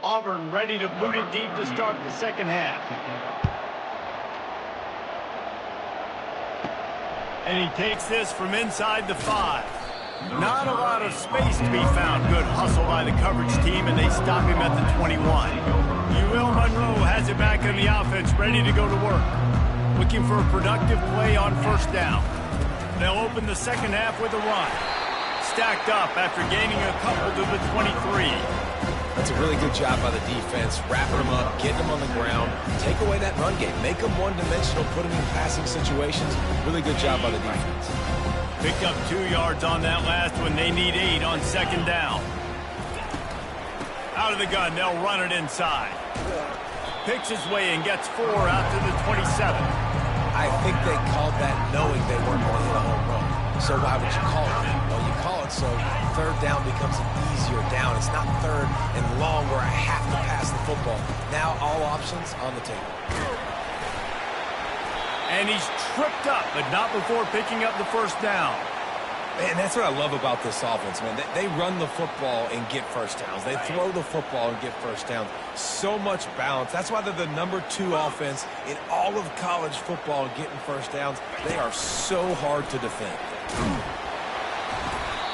Auburn ready to boot it deep to start the second half. And he takes this from inside the 5. Not a lot of space to be found. Good hustle by the coverage team, and they stop him at the 21. UL Monroe has it back in the offense, ready to go to work. Looking for a productive play on first down. They'll open the second half with a run. Stacked up after gaining a couple to the 23. That's a really good job by the defense, wrapping them up, getting them on the ground, take away that run game, make them one-dimensional, put them in passing situations. Really good job by the defense. Picked up 2 yards on that last one. They need 8 on second down. Out of the gun, they'll run it inside. Picks his way and gets 4 out to the 27. I think they called that knowing they weren't going to hit a home run. So why would you call it? Well, you call it so third down becomes an easier down. It's not third and long where I have to pass the football. Now all options on the table. And he's tripped up, but not before picking up the first down. Man, that's what I love about this offense, man. They run the football and get first downs. They throw the football and get first downs. So much balance. That's why they're the #2 offense in all of college football getting first downs. They are so hard to defend.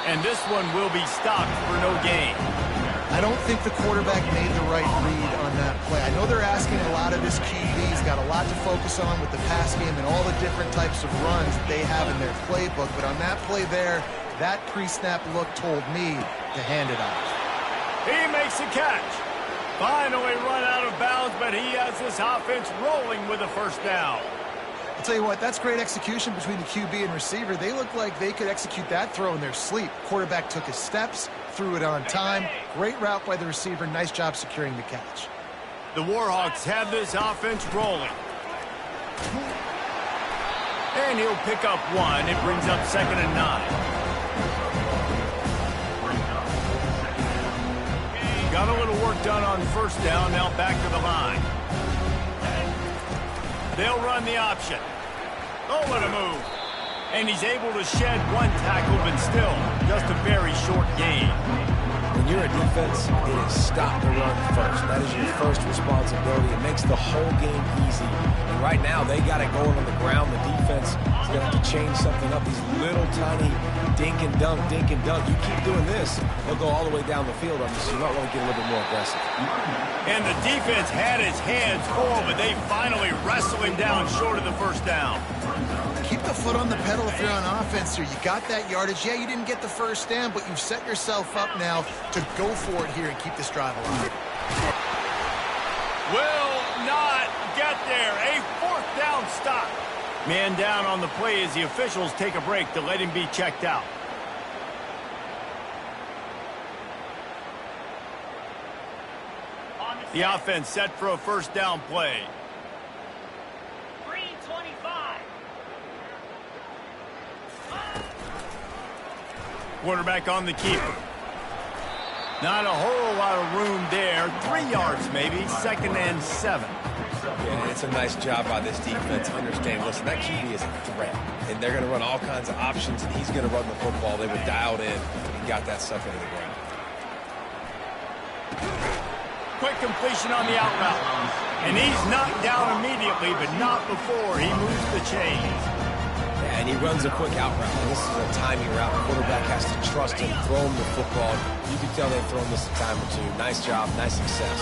And this one will be stopped for no gain. I don't think the quarterback made the right read on that play. I know they're asking a lot of his QB. He's got a lot to focus on with the pass game and all the different types of runs that they have in their playbook. But on that play there, that pre-snap look told me to hand it off. He makes a catch. Finally run out of bounds, but he has this offense rolling with a first down. I'll tell you what, that's great execution between the QB and receiver. They look like they could execute that throw in their sleep. Quarterback took his steps, threw it on time. Great route by the receiver. Nice job securing the catch. The Warhawks have this offense rolling. And he'll pick up 1. It brings up 2nd and 9. Got a little work done on first down. Now back to the line. They'll run the option. Oh, what a move. And he's able to shed 1 tackle, but still just a very short gain. When you're a defense, it is stop the run first. That is your first responsibility. It makes the whole game easy. And right now, they got it going on the ground. The defense is going to have to change something up. These little tiny dink and dunk, dink and dunk. You keep doing this, they'll go all the way down the field on you, so you might want to get a little bit more aggressive. And the defense had his hands full, but they finally wrestle him down short of the first down. Keep the foot on the pedal if you're on offense here. You got that yardage. Yeah, you didn't get the first down, but you've set yourself up now to go for it here and keep this drive alive. Will not get there. A 4th down stop. Man down on the play as the officials take a break to let him be checked out. The offense set for a first down play. 325. Quarterback on the keeper. Not a whole lot of room there. 3 yards maybe. 2nd and 7. Yeah, it's a nice job by this defense. Understand, listen, that QB is a threat. And they're going to run all kinds of options, and he's going to run the football. They were dialed in and got that sucker to the ground. Quick completion on the out route. And he's knocked down immediately, but not before he moves the chains. And he runs a quick out route. This is a timing route. The quarterback has to trust him, throw him the football. You can tell they've thrown this a time or two. Nice job, nice success.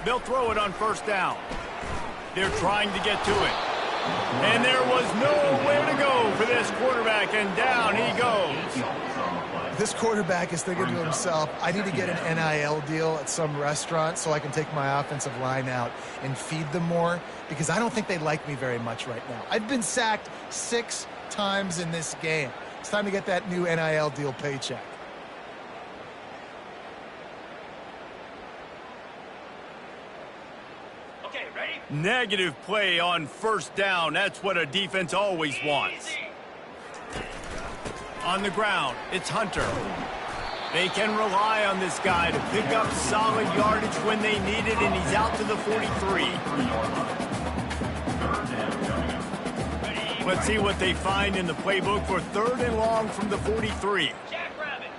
They'll throw it on first down. They're trying to get to it. And there was nowhere to go for this quarterback, and down he goes. This quarterback is thinking to himself, I need to get an NIL deal at some restaurant so I can take my offensive line out and feed them more, because I don't think they like me very much right now. I've been sacked 6 times in this game. It's time to get that new NIL deal paycheck. Okay, ready? Negative play on first down. That's what a defense always wants. Easy. On the ground, it's Hunter. They can rely on this guy to pick up solid yardage when they need it, and he's out to the 43. Let's see what they find in the playbook for 3rd and long from the 43. Jackrabbit.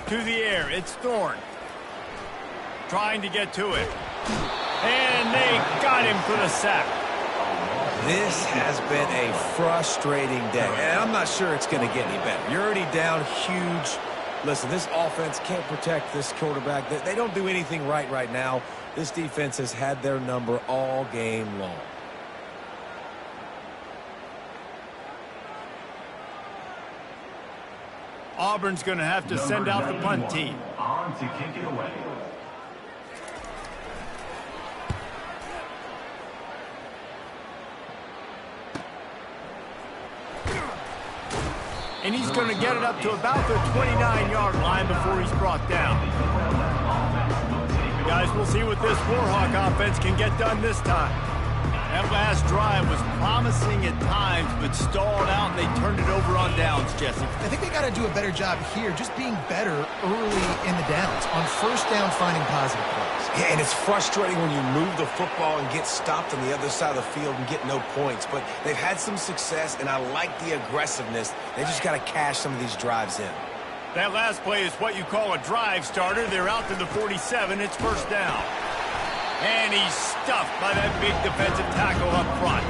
To the air, it's Thorne. Trying to get to it. And they got him for the sack. This has been a frustrating day, and I'm not sure it's going to get any better. You're already down huge. Listen, this offense can't protect this quarterback. They don't do anything right now. This defense has had their number all game long. Auburn's going to have to send out the punt team. On to kick it away. And he's going to get it up to about the 29-yard line before he's brought down. Guys, we'll see what this Warhawk offense can get done this time. That last drive was promising at times, but stalled out, and they turned it over on downs, Jesse. I think they got to do a better job here, just being better early in the downs. On first down, finding positive plays. Yeah, and it's frustrating when you move the football and get stopped on the other side of the field and get no points. But they've had some success, and I like the aggressiveness. They just got to cash some of these drives in. That last play is what you call a drive starter. They're out to the 47. It's first down. And he's stuffed by that big defensive tackle up front.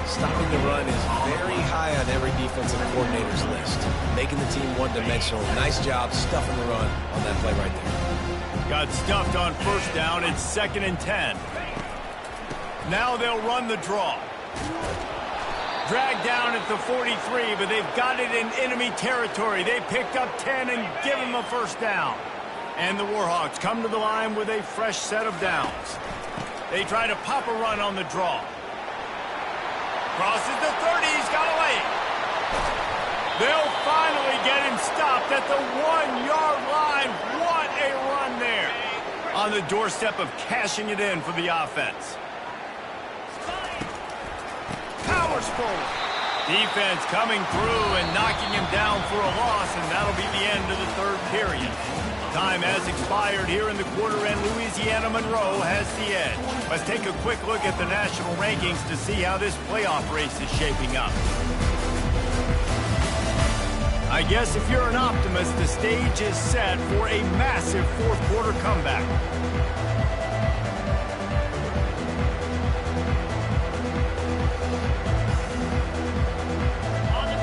Stopping the run is very high on every defensive coordinator's list. Making the team one-dimensional. Nice job stuffing the run on that play right there. Got stuffed on first down. It's 2nd and 10. Now they'll run the draw. Dragged down at the 43, but they've got it in enemy territory. They picked up 10 and give him a first down. And the Warhawks come to the line with a fresh set of downs. They try to pop a run on the draw. Crosses the 30. He's got away. They'll finally get him stopped at the 1-yard line. What a run there. On the doorstep of cashing it in for the offense. Powers forward. Defense coming through and knocking him down for a loss, and that'll be the end of the third period. Time has expired here in the quarter, and Louisiana Monroe has the edge. Let's take a quick look at the national rankings to see how this playoff race is shaping up. I guess if you're an optimist, the stage is set for a massive fourth-quarter comeback.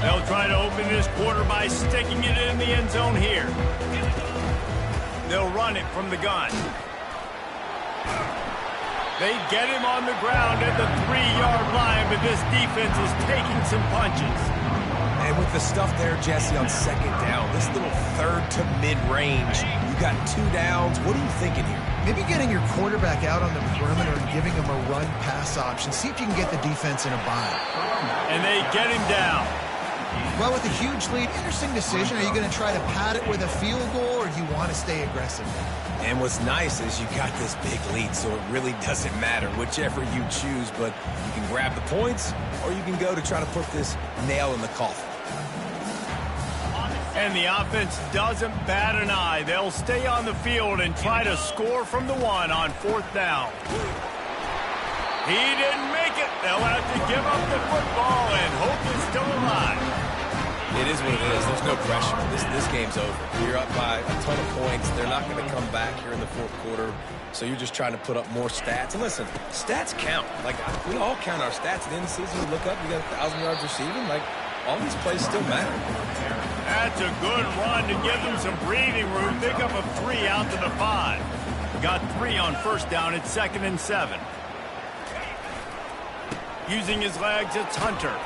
They'll try to open this quarter by sticking it in the end zone here. They'll run it from the gun. They get him on the ground at the 3-yard line, but this defense is taking some punches. And with the stuff there, Jesse, on second down, this little third to mid-range, you got 2 downs. What are you thinking here? Maybe getting your quarterback out on the perimeter and giving him a run-pass option. See if you can get the defense in a bind. And they get him down. Well, with a huge lead, interesting decision. Are you going to try to pad it with a field goal, or do you want to stay aggressive? And what's nice is you got this big lead, so it really doesn't matter whichever you choose, but you can grab the points, or you can go to try to put this nail in the coffin. And the offense doesn't bat an eye. They'll stay on the field and try to score from the 1 on 4th down. He didn't make it. They'll have to give up the football and hope it's still alive. It is what it is. There's no pressure. This game's over. You're up by a ton of points. They're not going to come back here in the fourth quarter, so you're just trying to put up more stats. And listen, stats count. Like, we all count our stats at the end of the season. We look up, you got 1,000 yards receiving. Like, all these plays still matter. That's a good run to give them some breathing room. Pick up a 3 out to the 5. Got 3 on first down. It's 2nd and 7. Using his legs, it's Hunter.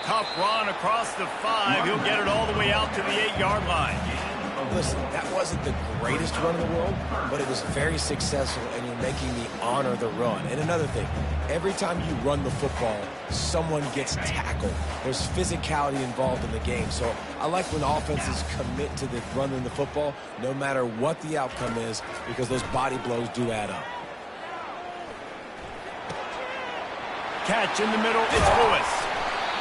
Tough run across the 5. He'll get it all the way out to the 8-yard line. Listen, that wasn't the greatest run in the world, but it was very successful, and you're making me honor the run. And another thing, every time you run the football, someone gets tackled. There's physicality involved in the game. So I like when offenses commit to the running the football, no matter what the outcome is, because those body blows do add up. Catch in the middle, it's Lewis.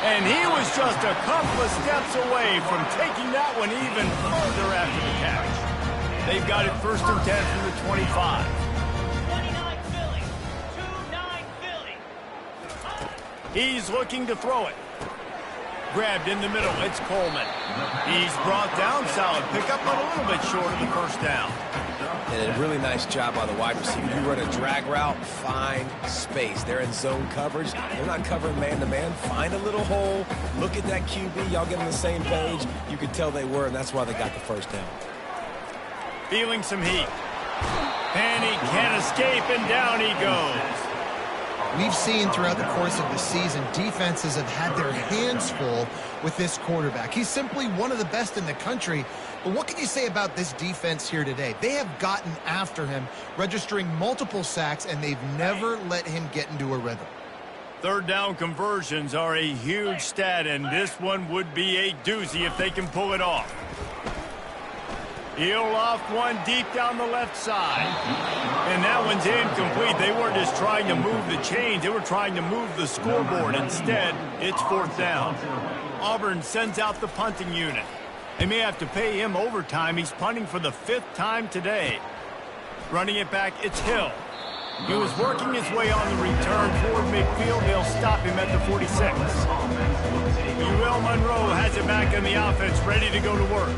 And he was just a couple of steps away from taking that one even further after the catch. They've got it 1st and 10 from the 25. 29 Philly. 2-9 Philly. He's looking to throw it. Grabbed in the middle, it's Coleman. He's brought down, solid pickup, but a little bit short of the first down. And a really nice job by the wide receiver. You run a drag route, find space. They're in zone coverage. They're not covering man-to-man. Find a little hole. Look at that QB. Y'all get on the same page. You could tell they were, and that's why they got the first down. Feeling some heat. And he can't escape, and down he goes. We've seen throughout the course of the season, defenses have had their hands full with this quarterback. He's simply one of the best in the country. But what can you say about this defense here today? They have gotten after him, registering multiple sacks, and they've never let him get into a rhythm. Third down conversions are a huge stat, and this one would be a doozy if they can pull it off. He'll loft one deep down the left side. And that one's incomplete. They weren't just trying to move the chains. They were trying to move the scoreboard. Instead, it's fourth down. Auburn sends out the punting unit. They may have to pay him overtime. He's punting for the 5th time today. Running it back, it's Hill. He was working his way on the return toward midfield. They'll stop him at the 46. UL Monroe has it back in the offense, ready to go to work.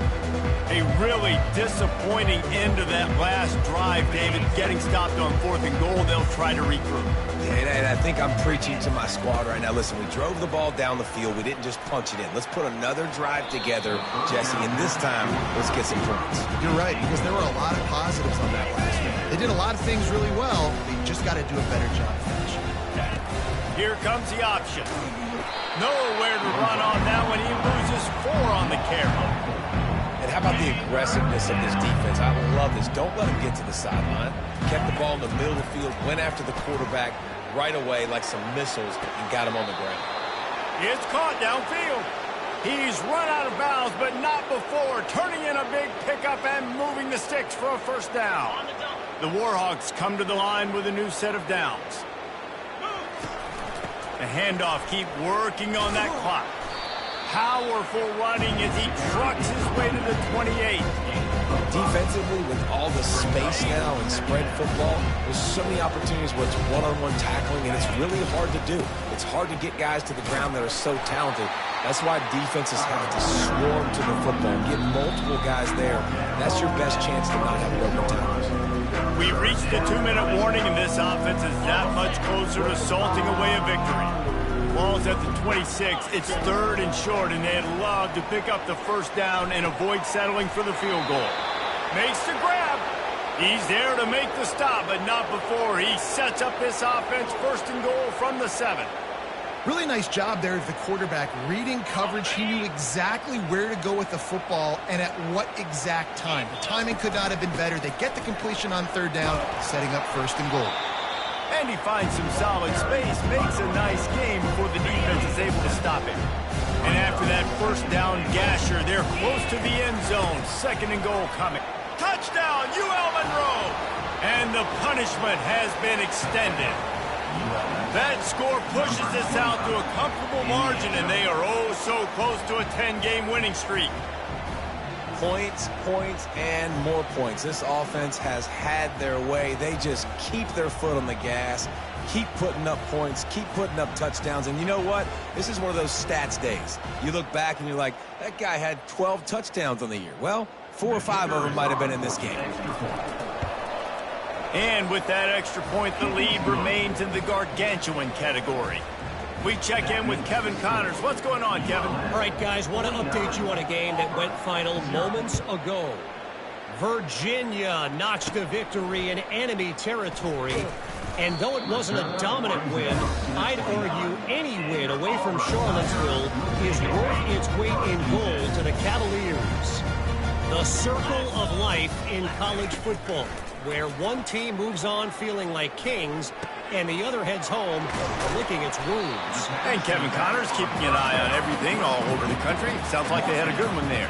A really disappointing end to that last drive, David. Getting stopped on 4th and goal, they'll try to regroup. And I think I'm preaching to my squad right now. Listen, we drove the ball down the field. We didn't just punch it in. Let's put another drive together, Jesse, and this time, let's get some points. You're right, because there were a lot of positives on that last one. They did a lot of things really well. They just got to do a better job finishing. Here comes the option. Nowhere to run on that one. He loses 4 on the carry. And how about the aggressiveness of this defense? I love this. Don't let them get to the sideline. Kept the ball in the middle of the field, went after the quarterback right away like some missiles, and got him on the ground. It's caught downfield. He's run out of bounds, but not before. Turning in a big pickup and moving the sticks for a first down. The Warhawks come to the line with a new set of downs. The handoff, keep working on that clock. Powerful running as he trucks his way to the 28. Defensively, with all the space now in spread football, there's so many opportunities where it's one-on-one tackling, and it's really hard to do. It's hard to get guys to the ground that are so talented. That's why defenses have to swarm to the football, get multiple guys there. That's your best chance to not have broken tackles. We reached the 2-minute warning, and this offense is that much closer to salting away a victory. Ball's at the 26. It's 3rd and short, and they'd love to pick up the first down and avoid settling for the field goal. Makes the grab. He's there to make the stop, but not before he sets up this offense 1st and goal from the 7. Really nice job there of the quarterback reading coverage. He knew exactly where to go with the football and at what exact time. The timing could not have been better. They get the completion on 3rd down, setting up 1st and goal. And he finds some solid space, makes a nice game before the defense is able to stop him. And after that first down gasher, they're close to the end zone. 2nd and goal coming. Touchdown, UL Monroe! And the punishment has been extended. That score pushes us out to a comfortable margin, and they are oh so close to a 10-game winning streak. Points, points, and more points. This offense has had their way. They just keep their foot on the gas, keep putting up points, keep putting up touchdowns. And you know what? This is one of those stats days. You look back and you're like, that guy had 12 touchdowns on the year. Well, 4 or 5 of them might have been in this game. And with that extra point, the lead remains in the gargantuan category. We check in with Kevin Connors. What's going on, Kevin? All right, guys, want to update you on a game that went final moments ago. Virginia notched a victory in enemy territory. And though it wasn't a dominant win, I'd argue any win away from Charlottesville is worth its weight in gold to the Cavaliers. The circle of life in college football, where one team moves on feeling like kings and the other heads home licking its wounds. And Kevin Connors keeping an eye on everything all over the country. Sounds like they had a good one there.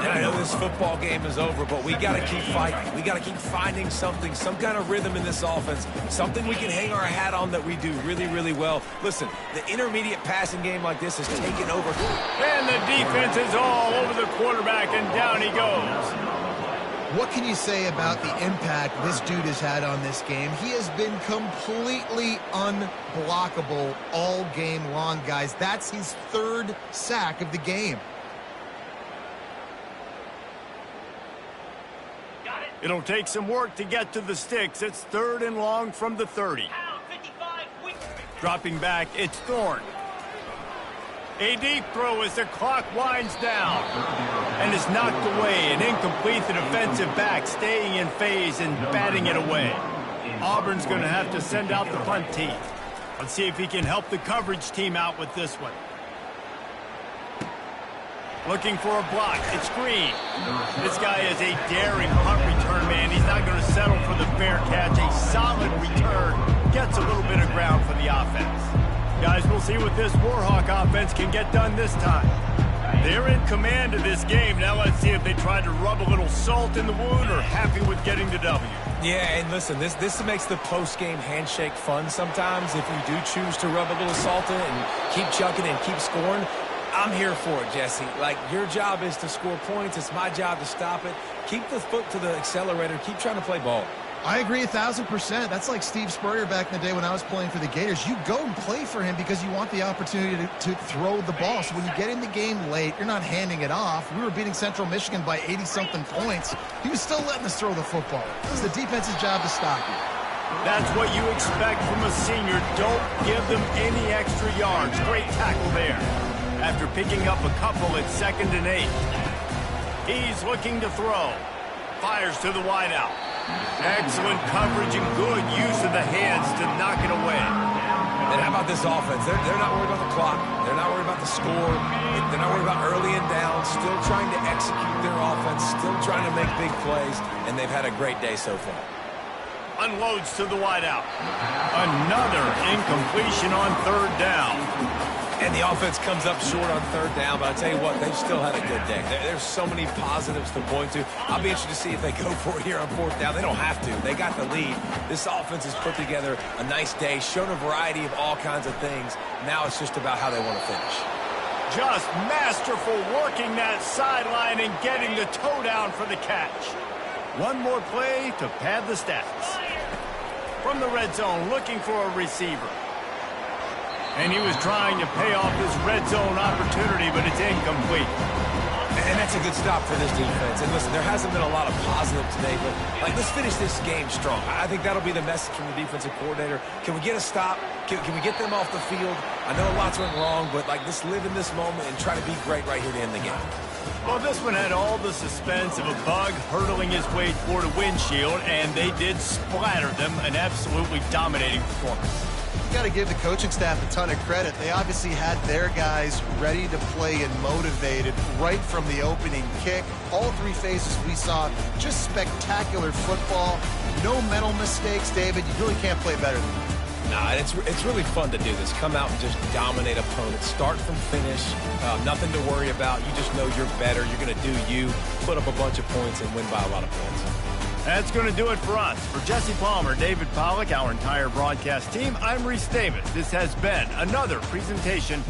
And I know this football game is over, but we got to keep fighting. We got to keep finding something, some kind of rhythm in this offense, something we can hang our hat on that we do really, really well. Listen, the intermediate passing game like this is taking over. And the defense is all over the quarterback, and down he goes. What can you say about the impact this dude has had on this game? He has been completely unblockable all game long, guys. That's his 3rd sack of the game. Got it. It'll take some work to get to the sticks. It's 3rd and long from the 30. Pound 55, quick. Dropping back, it's Thorne. A deep throw as the clock winds down. And is knocked away. An incomplete. The defensive back staying in phase and batting it away. Auburn's going to have to send out the punt team. Let's see if he can help the coverage team out with this one. Looking for a block. It's Green. This guy is a daring punt return man. He's not going to settle for the fair catch. A solid return. Gets a little bit of ground for the offense. Guys, we'll see what this Warhawk offense can get done this time. They're in command of this game. Now let's see if they try to rub a little salt in the wound or happy with getting the W. Yeah, and listen, this makes the post-game handshake fun sometimes. If you do choose to rub a little salt in it and keep chucking and keep scoring, I'm here for it, Jesse. Like, your job is to score points. It's my job to stop it. Keep the foot to the accelerator. Keep trying to play ball. I agree 1,000%. That's like Steve Spurrier back in the day when I was playing for the Gators. You go and play for him because you want the opportunity to throw the ball. So when you get in the game late, you're not handing it off. We were beating Central Michigan by 80-something points. He was still letting us throw the football. It was the defense's job to stop you. That's what you expect from a senior. Don't give them any extra yards. Great tackle there. After picking up a couple at 2nd and 8. He's looking to throw. Fires to the wideout. Excellent coverage and good use of the hands to knock it away. And how about this offense? They're not worried about the clock. They're not worried about the score. They're not worried about early and down. Still trying to execute their offense. Still trying to make big plays. And they've had a great day so far. Unloads to the wideout. Another incompletion on 3rd down. And the offense comes up short on 3rd down, but I'll tell you what, they've still had a good day. There's so many positives to point to. I'll be interested to see if they go for it here on 4th down. They don't have to. They got the lead. This offense has put together a nice day, shown a variety of all kinds of things. Now it's just about how they want to finish. Just masterful working that sideline and getting the toe down for the catch. One more play to pad the stats. From the red zone, looking for a receiver. And he was trying to pay off this red zone opportunity, but it's incomplete. And that's a good stop for this defense. And listen, there hasn't been a lot of positive today, but like, let's finish this game strong. I think that'll be the message from the defensive coordinator. Can we get a stop? Can we get them off the field? I know lots went wrong, but like, let's live in this moment and try to be great right here to end the game. Well, this one had all the suspense of a bug hurtling his way toward a windshield, and they did splatter them. An absolutely dominating performance. You got to give the coaching staff a ton of credit. They obviously had their guys ready to play and motivated right from the opening kick. All 3 phases we saw, just spectacular football. No mental mistakes, David. You really can't play better than that. Nah, it's really fun to do this. Come out and just dominate opponents. Start from finish. Nothing to worry about. You just know you're better. You're going to do you, put up a bunch of points, and win by a lot of points. That's going to do it for us. For Jesse Palmer, David Pollack, our entire broadcast team, I'm Reese Davis. This has been another presentation